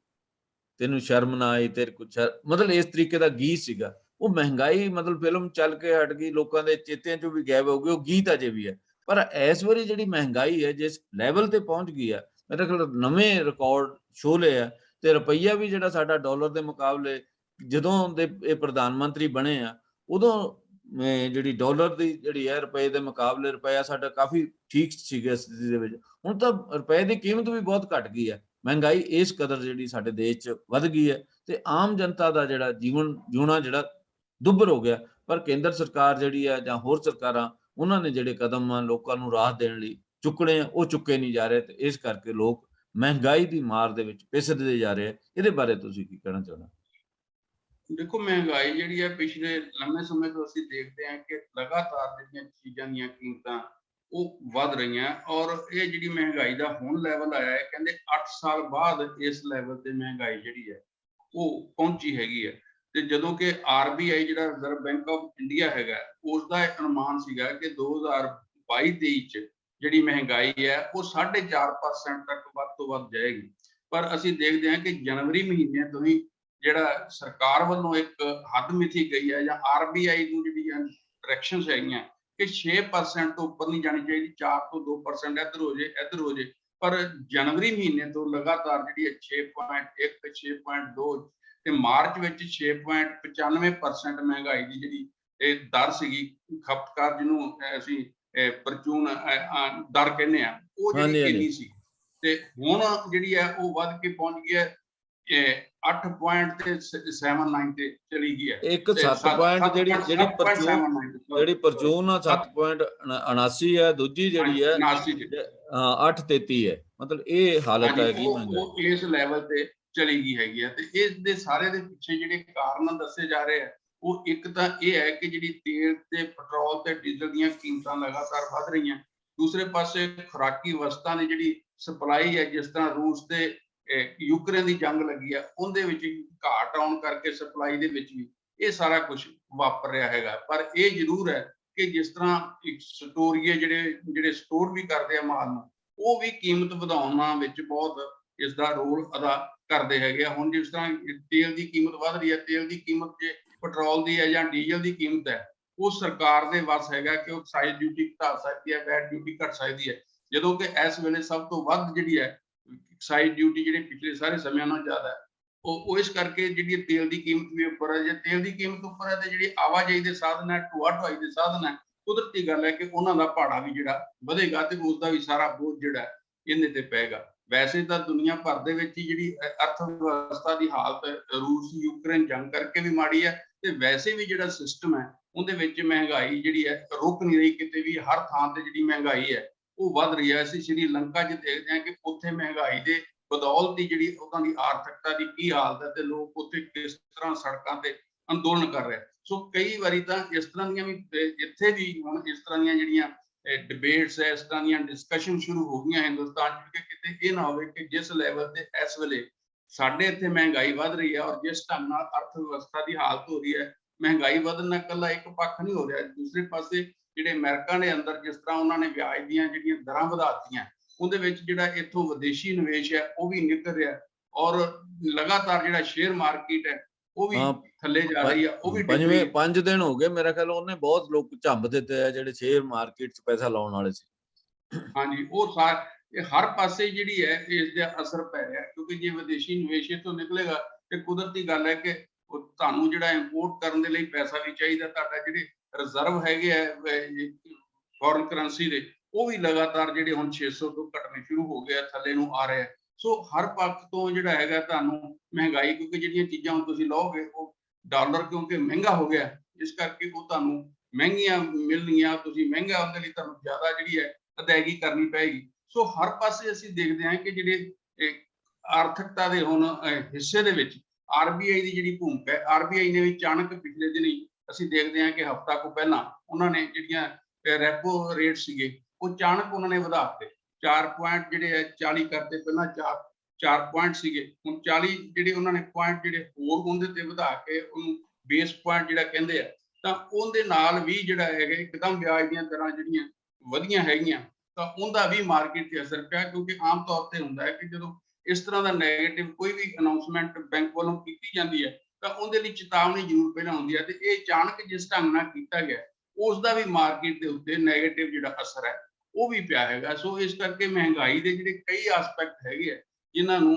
ਤੈਨੂੰ ਸ਼ਰਮ ਨਾ ਆਈ ਤੇਰੇ ਕੁਛ, ਮਤਲਬ ਇਸ ਤਰੀਕੇ ਦਾ ਗੀਤ ਸੀਗਾ। ਉਹ ਮਹਿੰਗਾਈ ਮਤਲਬ ਫਿਲਮ ਚੱਲ ਕੇ ਹਟ ਗਈ, ਲੋਕਾਂ ਦੇ ਚੇਤਿਆਂ ਚੋਂ ਵੀ ਗਾਇਬ ਹੋ ਗਈ, ਉਹ ਗੀਤ ਅਜੇ ਵੀ ਹੈ। ਪਰ ਇਸ ਵਾਰੀ ਜਿਹੜੀ ਮਹਿੰਗਾਈ ਹੈ ਜਿਸ ਲੈਵਲ ਤੇ ਪਹੁੰਚ ਗਈ ਆ, ਮੇਰੇ ਖਿਆਲ ਨਵੇਂ ਰਿਕਾਰਡ ਛੋਲੇ ਆ। ਤੇ ਰੁਪਈਆ ਵੀ ਜਿਹੜਾ ਸਾਡਾ ਡਾਲਰ ਦੇ ਮੁਕਾਬਲੇ ਜਦੋਂ ਦੇ ਇਹ ਪ੍ਰਧਾਨ ਮੰਤਰੀ ਬਣੇ ਆ ਉਦੋਂ ਜਿਹੜੀ ਡਾਲਰ ਦੀ ਜਿਹੜੀ ਹੈ ਰੁਪਏ ਦੇ ਮੁਕਾਬਲੇ ਰੁਪਇਆ ਸਾਡਾ ਕਾਫੀ ਠੀਕ ਸੀਗਾ ਸਥਿਤੀ ਦੇ ਵਿੱਚ। ਹੁਣ ਤਾਂ ਰੁਪਏ ਦੀ ਕੀਮਤ ਵੀ ਬਹੁਤ ਘਟ ਗਈ ਹੈ। ਮਹਿੰਗਾਈ ਇਸ ਕਦਰ ਜਿਹੜੀ ਸਾਡੇ ਦੇਸ਼ 'ਚ ਵੱਧ ਗਈ ਹੈ ਤੇ ਆਮ ਜਨਤਾ ਦਾ ਜਿਹੜਾ ਜੀਵਨ ਜਿਉਣਾ ਜਿਹੜਾ ਦੁੱਭਰ ਹੋ ਗਿਆ। ਪਰ ਕੇਂਦਰ ਸਰਕਾਰ ਜਿਹੜੀ ਹੈ ਜਾਂ ਹੋਰ ਸਰਕਾਰਾਂ, ਉਹਨਾਂ ਨੇ ਜਿਹੜੇ ਕਦਮ ਲੋਕਾਂ ਨੂੰ ਰਾਹਤ ਦੇਣ ਲਈ ਚੁੱਕਣੇ ਆ ਉਹ ਚੁੱਕੇ ਨਹੀਂ ਜਾ ਰਹੇ ਤੇ ਇਸ ਕਰਕੇ ਲੋਕ ਮਹਿੰਗਾਈ ਦੀ ਮਾਰ ਦੇ ਵਿੱਚ ਪਿਸਦੇ ਜਾ ਰਹੇ ਆ। ਇਹਦੇ ਬਾਰੇ ਤੁਸੀਂ ਕੀ ਕਹਿਣਾ ਚਾਹੁੰਦੇ? ਦੇਖੋ, ਮਹਿੰਗਾਈ ਜਿਹੜੀ ਹੈ ਪਿਛਲੇ ਲੰਮੇ ਸਮੇਂ ਤੋਂ ਅਸੀਂ ਦੇਖਦੇ ਹਾਂ ਕਿ ਲਗਾਤਾਰ ਜਿਹੜੀਆਂ ਚੀਜ਼ਾਂ ਦੀਆਂ ਕੀਮਤਾਂ ਉਹ ਵੱਧ ਰਹੀਆਂ ਔਰ ਇਹ ਜਿਹੜੀ ਮਹਿੰਗਾਈ ਦਾ ਹੁਣ ਲੈਵਲ ਆਇਆ ਹੈ, ਕਹਿੰਦੇ 8 ਸਾਲ ਬਾਅਦ ਇਸ ਲੈਵਲ ਤੇ ਮਹਿੰਗਾਈ ਜਿਹੜੀ ਹੈ ਉਹ ਪਹੁੰਚੀ ਹੈਗੀ ਹੈ। ਤੇ ਜਦੋਂ ਕਿ RBI ਜਿਹੜਾ ਰਿਜ਼ਰਵ ਬੈਂਕ ਆਫ ਇੰਡੀਆ ਹੈਗਾ, ਉਸ ਦਾ ਅਨੁਮਾਨ ਸੀਗਾ ਕਿ 2022-23 ਚ ਜਿਹੜੀ ਮਹਿੰਗਾਈ ਹੈ ਉਹ 4.5% ਤੱਕ ਵੱਧ ਤੋਂ ਵੱਧ ਜਾਏਗੀ। ਪਰ ਅਸੀਂ ਦੇਖਦੇ ਹਾਂ ਕਿ ਜਨਵਰੀ ਮਹੀਨੇ ਤੋਂ ਹੀ ਜਿਹੜਾ ਸਰਕਾਰ ਵੱਲੋਂ ਇੱਕ ਹੱਦ ਮਿਥੀ ਗਈ ਹੈ ਜਾਂ RBI ਨੂੰ ਜਿਹੜੀਆਂ ਡਾਇਰੈਕਸ਼ਨਸ ਹੈਗੀਆਂ ਕਿ 6% ਤੋਂ ਉੱਪਰ ਨਹੀਂ ਜਾਣੀ ਚਾਹੀਦੀ, 4 ਤੋਂ 2% ਇੱਧਰ ਹੋ ਜੇ। ਪਰ ਜਨਵਰੀ ਮਹੀਨੇ ਤੋਂ ਲਗਾਤਾਰ ਜਿਹੜੀ ਹੈ 6.1, 6.2 ਤੇ ਮਾਰਚ ਵਿੱਚ 6.95% ਮਹਿੰਗਾਈ ਦੀ ਜਿਹੜੀ ਇਹ ਦਰ ਸੀਗੀ ਖਪਤਕਾਰ, ਜਿਹਨੂੰ ਅਸੀਂ ਪਰਚੂਨ ਦਰ ਕਹਿੰਦੇ ਆ, ਉਹ ਜਿਹੜੀ ਇੰਨੀ ਸੀ। ਤੇ ਹੁਣ ਜਿਹੜੀ ਹੈ ਉਹ ਵੱਧ ਕੇ ਪਹੁੰਚ ਗਈ ਹੈ 8 ਪੁਆਇੰਟ ਤੇ 79 ਤੇ ਚਲੀ ਗਈ ਹੈ। ਇੱਕ 7 ਪੁਆਇੰਟ ਜਿਹੜੀ ਪਰਚੂਨ ਆ 7 ਪੁਆਇੰਟ 79 ਹੈ, ਦੂਜੀ ਜਿਹੜੀ ਹੈ 8.33 ਹੈ। ਮਤਲਬ ਇਹ ਹਾਲਤ ਹੈਗੀ ਉਹ ਇਸ ਲੈਵਲ ਤੇ ਚਲੀ ਗਈ ਹੈਗੀ ਹੈ। ਤੇ ਇਸ ਦੇ ਸਾਰੇ ਦੇ ਪਿੱਛੇ ਜਿਹੜੇ ਕਾਰਨ ਦੱਸੇ ਜਾ ਰਹੇ ਆ, ਉਹ ਇੱਕ ਤਾਂ ਇਹ ਹੈ ਕਿ ਜਿਹੜੀ ਤੇਲ ਤੇ ਪੈਟਰੋਲ ਤੇ ਡੀਜ਼ਲ ਦੀਆਂ ਕੀਮਤਾਂ ਲਗਾਤਾਰ ਵੱਧ ਰਹੀਆਂ। ਦੂਸਰੇ ਪਾਸੇ ਖੁਰਾਕੀ ਵਸਤਾਂ ਦੀ ਜਿਹੜੀ ਸਪਲਾਈ ਹੈ, ਜਿਸ ਤਰ੍ਹਾਂ ਰੂਸ ਤੇ ਯੂਕਰੇਨ ਦੀ ਜੰਗ ਲੱਗੀ ਹੈ, ਉਹਦੇ ਵਿੱਚ ਘਾਟ ਆਉਣ ਕਰਕੇ ਸਪਲਾਈ ਦੇ ਵਿੱਚ ਵੀ ਇਹ ਸਾਰਾ ਕੁਝ ਵਾਪਰ ਰਿਹਾ ਹੈਗਾ। ਪਰ ਇਹ ਜ਼ਰੂਰ ਹੈ ਕਿ ਜਿਸ ਤਰ੍ਹਾਂ ਇੱਕ ਸਟੋਰੀਏ ਜਿਹੜੇ ਸਟੋਰ ਵੀ ਕਰਦੇ ਆ ਮਾਲ ਨੂੰ, ਉਹ ਵੀ ਕੀਮਤ ਵਧਾਉਣ ਵਿੱਚ ਬਹੁਤ ਇਸ ਦਾ ਰੋਲ ਅਦਾ ਕਰਦੇ ਹੈਗੇ ਆ। ਹੁਣ ਜਿਸ ਤਰ੍ਹਾਂ ਤੇਲ ਦੀ ਕੀਮਤ ਵੱਧ ਰਹੀ ਹੈ, ਤੇਲ ਦੀ ਕੀਮਤ ਜੇ ਪੈਟਰੋਲ ਦੀ ਹੈ ਜਾਂ ਡੀਜ਼ਲ ਦੀ ਕੀਮਤ ਹੈ, ਉਹ ਸਰਕਾਰ ਦੇ ਵੱਸ ਹੈਗਾ ਕਿ ਉਹ ਐਕਸਾਈਜ਼ ਡਿਊਟੀ ਘਟਾ ਸਕਦੀ ਹੈ, ਵੈਟ ਡਿਊਟੀ ਘਟ ਸਕਦੀ ਹੈ। ਜਦੋਂ ਕਿ ਇਸ ਵੇਲੇ ਸਭ ਤੋਂ ਵੱਧ ਜਿਹੜੀ ਹੈ ਐਕਸਾਈਜ਼ ਡਿਊਟੀ ਜਿਹੜੇ ਪਿਛਲੇ ਸਾਰੇ ਸਮਿਆਂ ਨਾਲੋਂ ਜ਼ਿਆਦਾ ਹੈ, ਉਹ ਇਸ ਕਰਕੇ ਜਿਹੜੀ ਤੇਲ ਦੀ ਕੀਮਤ ਵੀ ਉੱਪਰ ਹੈ। ਜੇ ਤੇਲ ਦੀ ਕੀਮਤ ਉੱਪਰ ਹੈ ਤੇ ਜਿਹੜੀ ਆਵਾਜਾਈ ਦੇ ਸਾਧਨ ਹੈ, ਢੋਆ ਢੁਆਈ ਦੇ ਸਾਧਨ ਹੈ, ਕੁਦਰਤੀ ਗੱਲ ਹੈ ਕਿ ਉਹਨਾਂ ਦਾ ਭਾੜਾ ਵੀ ਜਿਹੜਾ ਵਧੇਗਾ ਤੇ ਉਸਦਾ ਵੀ ਸਾਰਾ ਬੋਝ ਜਿਹੜਾ ਇਹਦੇ ਤੇ ਪਏਗਾ। ਵੈਸੇ ਤਾਂ ਦੁਨੀਆ ਭਰ ਦੇ ਵਿੱਚ ਹੀ ਜਿਹੜੀ ਅਰਥ ਵਿਵਸਥਾ ਦੀ ਹਾਲਤ ਰੂਸ ਯੂਕਰੇਨ ਜੰਗ ਕਰਕੇ ਵੀ ਮਾੜੀ ਹੈ, ਤੇ ਵੈਸੇ ਵੀ ਜਿਹੜਾ ਸਿਸਟਮ ਹੈ ਉਹਦੇ ਵਿੱਚ ਮਹਿੰਗਾਈ ਜਿਹੜੀ ਹੈ ਰੁਕ ਨਹੀਂ ਰਹੀ। ਕਿਤੇ ਵੀ ਹਰ ਥਾਂ ਤੇ ਜਿਹੜੀ ਮਹਿੰਗਾਈ ਹੈ ਉਹ ਵੱਧ ਰਹੀ ਹੈ। ਅਸੀਂ ਸ਼੍ਰੀਲੰਕਾ 'ਚ ਦੇਖਦੇ ਹਾਂ ਕਿ ਉੱਥੇ ਮਹਿੰਗਾਈ ਦੇ ਬਦੌਲਤ ਦੀ ਜਿਹੜੀ ਉਹਨਾਂ ਦੀ ਆਰਥਿਕਤਾ ਦੀ ਕੀ ਹਾਲਤ ਹੈ ਤੇ ਲੋਕ ਉੱਥੇ ਕਿਸ ਤਰ੍ਹਾਂ ਸੜਕਾਂ ਤੇ ਅੰਦੋਲਨ ਕਰ ਰਹੇ। ਸੋ ਕਈ ਵਾਰੀ ਤਾਂ ਇਸ ਤਰ੍ਹਾਂ ਦੀਆਂ ਵੀ ਇੱਥੇ ਵੀ ਹੁਣ ਇਸ ਤਰ੍ਹਾਂ ਦੀਆਂ ਜਿਹੜੀਆਂ ਡਿਬੇਟਸ ਹੈ, ਇਸ ਤਰ੍ਹਾਂ ਦੀਆਂ ਡਿਸਕਸ਼ਨ ਸ਼ੁਰੂ ਹੋ ਗਈਆਂ ਹਿੰਦੁਸਤਾਨ 'ਚ ਕਿ ਕਿਤੇ ਇਹ ਨਾ ਹੋਵੇ ਕਿ ਜਿਸ ਲੈਵਲ ਤੇ ਇਸ ਵੇਲੇ ਸਾਡੇ ਇੱਥੇ ਮਹਿੰਗਾਈ ਵੱਧ ਰਹੀ ਹੈ ਔਰ ਜਿਸ ਢੰਗ ਨਾਲ ਅਰਥ ਵਿਵਸਥਾ ਦੀ ਹਾਲਤ ਹੋ ਰਹੀ ਹੈ, ਮਹਿੰਗਾਈ ਵਧਣ ਨਾਲ ਇਕੱਲਾ ਇੱਕ ਪੱਖ ਨਹੀਂ ਹੋ ਰਿਹਾ। ਦੂਸਰੇ ਪਾਸੇ ਜਿਹੜੇ ਅਮਰੀਕਾ ਨੇ ਅੰਦਰ ਜਿਸ ਤਰ੍ਹਾਂ ਉਹਨਾਂ ਨੇ ਵਿਆਜ ਦੀਆਂ ਜਿਹੜੀਆਂ ਦਰਾਂ ਵਧਾਤੀਆਂ, ਉਹਦੇ ਵਿੱਚ ਜਿਹੜਾ ਇੱਥੋਂ ਵਿਦੇਸ਼ੀ ਨਿਵੇਸ਼ ਹੈ ਉਹ ਵੀ ਨਿਕਲ ਰਿਹਾ ਔਰ ਲਗਾਤਾਰ ਜਿਹੜਾ ਸ਼ੇਅਰ ਮਾਰਕੀਟ ਹੈ ਉਹ ਵੀ ਥੱਲੇ ਜਾ ਰਹੀ ਹੈ। ਉਹ ਵੀ 5 ਦਿਨ ਹੋ ਗਏ ਮੇਰਾ ਖਿਆਲ ਉਹਨੇ ਬਹੁਤ ਲੋਕ ਝੰਬ ਦਿੱਤੇ ਆ ਜਿਹੜੇ ਸ਼ੇਅਰ ਮਾਰਕੀਟ 'ਚ ਪੈਸਾ ਲਾਉਣ ਵਾਲੇ ਸੀ। ਹਾਂਜੀ, ਉਹ ਹਰ ਪਾਸੇ ਜਿਹੜੀ ਹੈ ਇਸ ਦਾ ਅਸਰ ਪੈ ਰਿਹਾ, ਕਿਉਂਕਿ ਜੇ ਵਿਦੇਸ਼ੀ ਨਿਵੇਸ਼ ਇੱਥੋਂ ਨਿਕਲੇਗਾ ਤੇ ਕੁਦਰਤੀ ਗੱਲ ਹੈ ਕਿ ਤੁਹਾਨੂੰ ਜਿਹੜਾ ਇੰਪੋਰਟ ਕਰਨ ਦੇ ਲਈ ਪੈਸਾ ਵੀ ਚਾਹੀਦਾ। ਤੁਹਾਡਾ ਜਿਹੜੇ ਰਿਜ਼ਰਵ ਹੈਗੇ ਆ ਫੋਰਨ ਕਰੰਸੀ ਦੇ, ਉਹ ਵੀ ਲਗਾਤਾਰ ਜਿਹੜੇ ਹੁਣ 600 ਤੋਂ ਘਟਣੇ ਸ਼ੁਰੂ ਹੋ ਗਏ, ਥੱਲੇ ਨੂੰ ਆ ਰਹੇ। ਸੋ ਹਰ ਪੱਖ ਤੋਂ ਜਿਹੜਾ ਹੈਗਾ ਤੁਹਾਨੂੰ ਮਹਿੰਗਾਈ, ਕਿਉਂਕਿ ਜਿਹੜੀਆਂ ਚੀਜ਼ਾਂ ਹੁਣ ਤੁਸੀਂ ਲਓਗੇ ਉਹ ਡਾਲਰ ਕਿਉਂਕਿ ਮਹਿੰਗਾ ਹੋ ਗਿਆ, ਇਸ ਕਰਕੇ ਉਹ ਤੁਹਾਨੂੰ ਮਹਿੰਗੀਆਂ ਮਿਲਣਗੀਆਂ। ਤੁਸੀਂ ਮਹਿੰਗਾ ਉਹਦੇ ਲਈ ਤੁਹਾਨੂੰ ਜ਼ਿਆਦਾ ਜਿਹੜੀ ਹੈ ਅਦਾਇਗੀ ਕਰਨੀ ਪਏਗੀ। ਸੋ ਹਰ ਪਾਸੇ ਅਸੀਂ ਦੇਖਦੇ ਹਾਂ ਕਿ ਜਿਹੜੇ ਆਰਥਿਕਤਾ ਦੇ ਹੁਣ ਹਿੱਸੇ ਦੇ ਵਿੱਚ ਆਰਬੀਆਈ ਦੀ ਜਿਹੜੀ ਭੂਮਿਕਾ ਹੈ, ਆਰਬੀਆਈ ਨੇ ਵੀ ਅਚਾਨਕ ਪਿਛਲੇ ਦਿਨੀ ਅਸੀਂ ਦੇਖਦੇ ਹਾਂ ਕਿ ਹਫ਼ਤਾ ਕੁ ਪਹਿਲਾਂ ਉਹਨਾਂ ਨੇ ਜਿਹੜੀਆਂ ਰੈਪੋ ਰੇਟ ਸੀਗੇ ਉਹ ਅਚਾਨਕ ਉਹਨਾਂ ਨੇ ਵਧਾ ਦਿੱਤੇ। 4 ਪੁਆਇੰਟ ਜਿਹੜੇ ਹੈ 40 ਕਰਤੇ, ਪਹਿਲਾਂ 4 ਪੁਆਇੰਟ ਸੀਗੇ, ਹੁਣ 40 ਜਿਹੜੇ ਉਹਨਾਂ ਨੇ ਪੁਆਇੰਟ ਜਿਹੜੇ ਹੋਰ ਉਹਦੇ ਤੇ ਵਧਾ ਕੇ ਉਹਨੂੰ ਬੇਸ ਪੁਆਇੰਟ ਜਿਹੜਾ ਕਹਿੰਦੇ ਆ, ਤਾਂ ਉਹਦੇ ਨਾਲ ਵੀ ਜਿਹੜਾ ਹੈਗਾ ਇੱਕਦਮ ਵਿਆਜ ਦੀਆਂ ਦਰਾਂ ਜਿਹੜੀਆਂ ਵਧੀਆਂ ਹੈਗੀਆਂ, ਤਾਂ ਉਹਦਾ ਵੀ ਮਾਰਕੀਟ ਤੇ ਅਸਰ ਪਿਆ। ਕਿਉਂਕਿ ਆਮ ਤੌਰ ਤੇ ਹੁੰਦਾ ਹੈ ਕਿ ਜਦੋਂ ਇਸ ਤਰ੍ਹਾਂ ਦਾ ਨੈਗੇਟਿਵ ਕੋਈ ਵੀ ਅਨਾਉਂਸਮੈਂਟ ਬੈਂਕ ਵੱਲੋਂ ਕੀਤੀ ਜਾਂਦੀ ਹੈ ਤਾਂ ਉਹਦੇ ਲਈ ਚੇਤਾਵਨੀ ਜ਼ਰੂਰ ਪਹਿਲਾਂ ਹੁੰਦੀ ਹੈ, ਤੇ ਇਹ ਅਚਾਨਕ ਜਿਸ ਢੰਗ ਨਾਲ ਕੀਤਾ ਗਿਆ ਉਸ ਦਾ ਵੀ ਮਾਰਕੀਟ ਦੇ ਉੱਤੇ ਨੈਗੇਟਿਵ ਜਿਹੜਾ ਅਸਰ ਹੈ ਉਹ ਵੀ ਪਿਆ ਹੈਗਾ। ਸੋ ਇਸ ਕਰਕੇ ਮਹਿੰਗਾਈ ਦੇ ਜਿਹੜੇ ਕਈ ਆਸਪੈਕਟ ਹੈਗੇ ਆ ਜਿਨ੍ਹਾਂ ਨੂੰ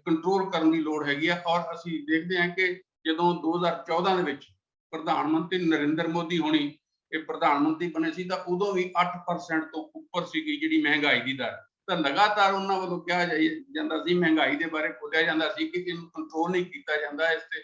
ਕੰਟਰੋਲ ਕਰਨ ਦੀ ਲੋੜ ਹੈਗੀ ਆ। ਔਰ ਅਸੀਂ ਦੇਖਦੇ ਹਾਂ ਕਿ ਜਦੋਂ 2014 ਦੇ ਵਿੱਚ ਪ੍ਰਧਾਨ ਮੰਤਰੀ ਨਰਿੰਦਰ ਮੋਦੀ ਹੋਣੀ ਇਹ ਪ੍ਰਧਾਨ ਮੰਤਰੀ ਬਣੇ ਸੀ ਤਾਂ ਉਦੋਂ ਵੀ 8% ਤੋਂ ਉੱਪਰ ਸੀਗੀ ਜਿਹੜੀ ਮਹਿੰਗਾਈ ਦੀ ਦਰ। ਤਾਂ ਲਗਾਤਾਰ ਉਹਨਾਂ ਵੱਲੋਂ ਕਿਹਾ ਜਾਂਦਾ ਸੀ, ਮਹਿੰਗਾਈ ਦੇ ਬਾਰੇ ਬੋਲਿਆ ਜਾਂਦਾ ਸੀ ਕਿ ਇਹਨੂੰ ਕੰਟਰੋਲ ਨਹੀਂ ਕੀਤਾ ਜਾਂਦਾ ਇਸ ਤੇ,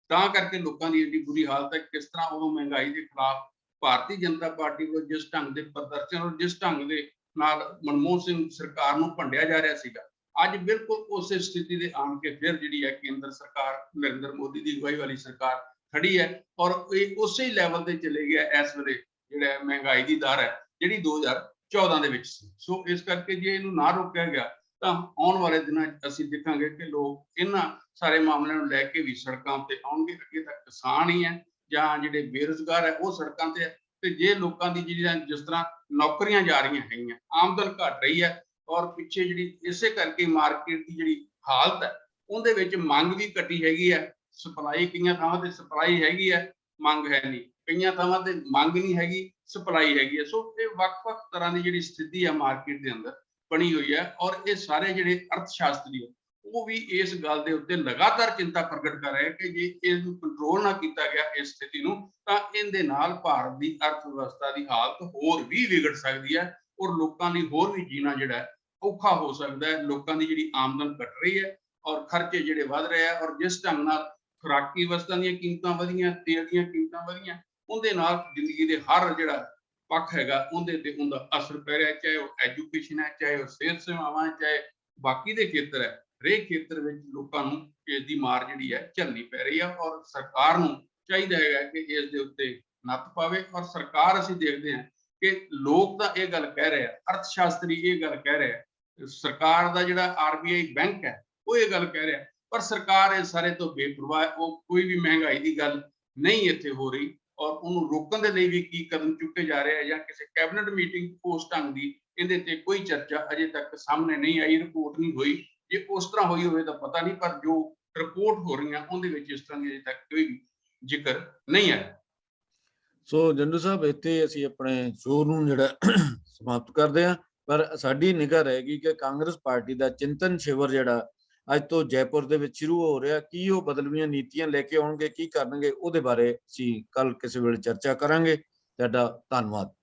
ਤਾਂ ਕਰਕੇ ਲੋਕਾਂ ਦੀ ਇੰਨੀ ਬੁਰੀ ਹਾਲਤ ਹੈ। ਕਿਸ ਤਰ੍ਹਾਂ ਉਦੋਂ ਮਹਿੰਗਾਈ ਦੇ ਖਿਲਾਫ ਭਾਰਤੀ ਜਨਤਾ ਪਾਰਟੀ ਵੱਲੋਂ ਜਿਸ ਢੰਗ ਦੇ ਪ੍ਰਦਰਸ਼ਨ ਔਰ ਜਿਸ ਢੰਗ ਦੇ ਨਾਲ ਮਨਮੋਹਨ ਸਿੰਘ ਸਰਕਾਰ ਨੂੰ ਭੰਡਿਆ ਜਾ ਰਿਹਾ ਸੀਗਾ, ਅੱਜ ਬਿਲਕੁਲ ਉਸੇ ਸਥਿਤੀ ਦੇ ਆਣ ਕੇ ਫਿਰ ਜਿਹੜੀ ਹੈ ਕੇਂਦਰ ਸਰਕਾਰ ਨਰਿੰਦਰ ਮੋਦੀ ਦੀ ਅਗਵਾਈ ਵਾਲੀ ਸਰਕਾਰ ਖੜੀ ਹੈ ਔਰ ਇਹ ਉਸੇ ਲੈਵਲ ਤੇ ਚਲੇ ਗਿਆ ਇਸ ਵੇਲੇ ਜਿਹੜਾ ਮਹਿੰਗਾਈ ਦੀ ਦਰ ਹੈ ਜਿਹੜੀ 2014 ਦੇ ਵਿੱਚ ਸੀ। ਸੋ ਇਸ ਕਰਕੇ ਜੇ ਇਹਨੂੰ ਨਾ ਰੋਕਿਆ ਗਿਆ ਤਾਂ ਆਉਣ ਵਾਲੇ ਦਿਨਾਂ 'ਚ ਅਸੀਂ ਦੇਖਾਂਗੇ ਕਿ ਲੋਕ ਇਹਨਾਂ ਸਾਰੇ ਮਾਮਲਿਆਂ ਨੂੰ ਲੈ ਕੇ ਵੀ ਸੜਕਾਂ ਤੇ ਆਉਣਗੇ। ਅੱਗੇ ਤਾਂ ਕਿਸਾਨ ਹੀ ਹੈ ਜਾਂ ਜਿਹੜੇ ਬੇਰੁਜ਼ਗਾਰ ਹੈ ਉਹ ਸੜਕਾਂ ਤੇ ਹੈ, ਤੇ ਜੇ ਲੋਕਾਂ ਦੀ ਜਿਹੜੀਆਂ ਜਿਸ ਤਰ੍ਹਾਂ ਨੌਕਰੀਆਂ ਜਾ ਰਹੀਆਂ ਹੈਗੀਆਂ, ਆਮਦਨ ਘਟ ਰਹੀ ਹੈ ਔਰ ਪਿੱਛੇ ਜਿਹੜੀ ਇਸੇ ਕਰਕੇ ਮਾਰਕੀਟ ਦੀ ਜਿਹੜੀ ਹਾਲਤ ਹੈ ਉਹਦੇ ਵਿੱਚ ਮੰਗ ਵੀ ਘਟੀ ਹੈਗੀ ਹੈ। ਸਪਲਾਈ ਕਈਆਂ ਥਾਵਾਂ ਤੇ ਸਪਲਾਈ ਹੈਗੀ ਹੈ, ਮੰਗ ਹੈ ਨਹੀਂ, ਕਈਆਂ ਥਾਵਾਂ ਤੇ ਮੰਗ ਨਹੀਂ ਹੈਗੀ, ਸਪਲਾਈ ਹੈਗੀ ਹੈ। ਸੋ ਇਹ ਵੱਖ-ਵੱਖ ਤਰ੍ਹਾਂ ਦੀ ਜਿਹੜੀ ਸਥਿਤੀ ਹੈ ਮਾਰਕੀਟ ਦੇ ਅੰਦਰ ਬਣੀ ਹੋਈ ਹੈ ਔਰ ਇਹ ਸਾਰੇ ਜਿਹੜੇ ਅਰਥ ਸ਼ਾਸਤਰੀ ਉਹ ਵੀ ਇਸ ਗੱਲ ਦੇ ਉੱਤੇ ਲਗਾਤਾਰ ਚਿੰਤਾ ਪ੍ਰਗਟ ਕਰ ਰਹੇ ਕਿ ਜੇ ਇਹਨੂੰ ਕੰਟਰੋਲ ਨਾ ਕੀਤਾ ਗਿਆ ਇਸ ਸਥਿਤੀ ਨੂੰ, ਤਾਂ ਇਹਦੇ ਨਾਲ ਭਾਰਤ ਦੀ ਅਰਥ ਵਿਵਸਥਾ ਦੀ ਹਾਲਤ ਹੋਰ ਵੀ ਵਿਗੜ ਸਕਦੀ ਹੈ ਔਰ ਲੋਕਾਂ ਲਈ ਹੋਰ ਵੀ ਜੀਣਾ ਜਿਹੜਾ ਔਖਾ ਹੋ ਸਕਦਾ ਹੈ। ਲੋਕਾਂ ਦੀ ਜਿਹੜੀ ਆਮਦਨ ਘਟ ਰਹੀ ਹੈ ਔਰ ਖਰਚੇ ਜਿਹੜੇ ਵੱਧ ਰਹੇ ਆ, ਔਰ ਜਿਸ ਢੰਗ ਨਾਲ ਖੁਰਾਕੀ ਵਸਤਾਂ ਦੀਆਂ ਕੀਮਤਾਂ ਵਧੀਆਂ, ਤੇਲ ਦੀਆਂ ਕੀਮਤਾਂ ਵਧੀਆਂ, ਉਹਦੇ ਨਾਲ ਜ਼ਿੰਦਗੀ ਦੇ ਹਰ ਜਿਹੜਾ ਪੱਖ ਹੈਗਾ ਉਹਦੇ ਤੇ ਉਹਦਾ ਅਸਰ ਪੈ ਰਿਹਾ, ਚਾਹੇ ਉਹ ਐਜੂਕੇਸ਼ਨ ਹੈ, ਚਾਹੇ ਉਹ ਸਿਹਤ ਸੇਵਾਵਾਂ, ਚਾਹੇ ਬਾਕੀ ਦੇ ਖੇਤਰ ਹੈ। ਹਰੇਕ ਖੇਤਰ ਵਿੱਚ ਲੋਕਾਂ ਨੂੰ ਇਸ ਦੀ ਮਾਰ ਜਿਹੜੀ ਹੈ ਝੱਲਣੀ ਪੈ ਰਹੀ ਆ, ਔਰ ਸਰਕਾਰ ਨੂੰ ਚਾਹੀਦਾ ਹੈਗਾ ਕਿ ਇਸ ਦੇ ਉੱਤੇ ਨੱਥ ਪਾਵੇ। ਔਰ ਸਰਕਾਰ ਅਸੀਂ ਦੇਖਦੇ ਹਾਂ ਕਿ ਲੋਕ ਤਾਂ ਇਹ ਗੱਲ ਕਹਿ ਰਹੇ ਆ, ਅਰਥ ਸ਼ਾਸਤਰੀ ਇਹ ਗੱਲ ਕਹਿ ਰਹੇ ਆ, ਸਰਕਾਰ ਦਾ ਜਿਹੜਾ RBI ਬੈਂਕ ਹੈ ਉਹ ਇਹ ਗੱਲ ਕਹਿ ਰਿਹਾ, ਪਰ ਸਰਕਾਰ ਇਹ ਸਾਰੇ ਤੋਂ ਬੇਪਰਵਾਹ, ਉਹ ਕੋਈ ਵੀ ਮਹਿੰਗਾਈ ਦੀ ਗੱਲ ਨਹੀਂ ਇੱਥੇ ਹੋ ਰਹੀ, ਔਰ ਉਹਨੂੰ ਰੋਕਣ ਦੇ ਲਈ ਵੀ ਕੀ ਕਦਮ ਚੁੱਕੇ ਜਾ ਰਹੇ ਆ ਜਾਂ ਕਿਸੇ ਕੈਬਨਿਟ ਮੀਟਿੰਗ ਉਸ ਢੰਗ ਦੀ ਇਹਦੇ ਤੇ ਕੋਈ ਚਰਚਾ ਅਜੇ ਤੱਕ ਸਾਹਮਣੇ ਨਹੀਂ ਆਈ, ਰਿਪੋਰਟ ਨਹੀਂ ਹੋਈ। ਜੇ ਉਸ ਤਰ੍ਹਾਂ ਹੋਈ ਹੋਵੇ ਤਾਂ ਪਤਾ ਨਹੀਂ, ਪਰ ਜੋ ਰਿਪੋਰਟ ਹੋ ਰਹੀਆਂ ਉਹਦੇ ਵਿੱਚ ਇਸ ਤਰ੍ਹਾਂ ਦੀ ਅਜੇ ਤੱਕ ਕੋਈ ਜ਼ਿਕਰ ਨਹੀਂ ਹੈ। ਸੋ ਜੰਡੂ ਸਾਹਿਬ, ਇੱਥੇ ਅਸੀਂ ਆਪਣੇ ਸ਼ੋਅ ਨੂੰ ਜਿਹੜਾ ਸਮਾਪਤ ਕਰਦੇ ਹਾਂ, ਪਰ ਸਾਡੀ ਨਿਗਾਹ ਰਹੇਗੀ ਕਿ ਕਾਂਗਰਸ ਪਾਰਟੀ ਦਾ ਚਿੰਤਨ ਸ਼ਿਵਰ ਜਿਹੜਾ ਅੱਜ ਤੋਂ ਜੈਪੁਰ ਦੇ ਵਿੱਚ ਸ਼ੁਰੂ ਹੋ ਰਿਹਾ, ਕੀ ਉਹ ਬਦਲਵੀਆਂ ਨੀਤੀਆਂ ਲੈ ਕੇ ਆਉਣਗੇ, ਕੀ ਕਰਨਗੇ, ਉਹਦੇ ਬਾਰੇ ਅਸੀਂ ਕੱਲ ਕਿਸੇ ਵੇਲੇ ਚਰਚਾ ਕਰਾਂਗੇ। ਤੁਹਾਡਾ ਧੰਨਵਾਦ।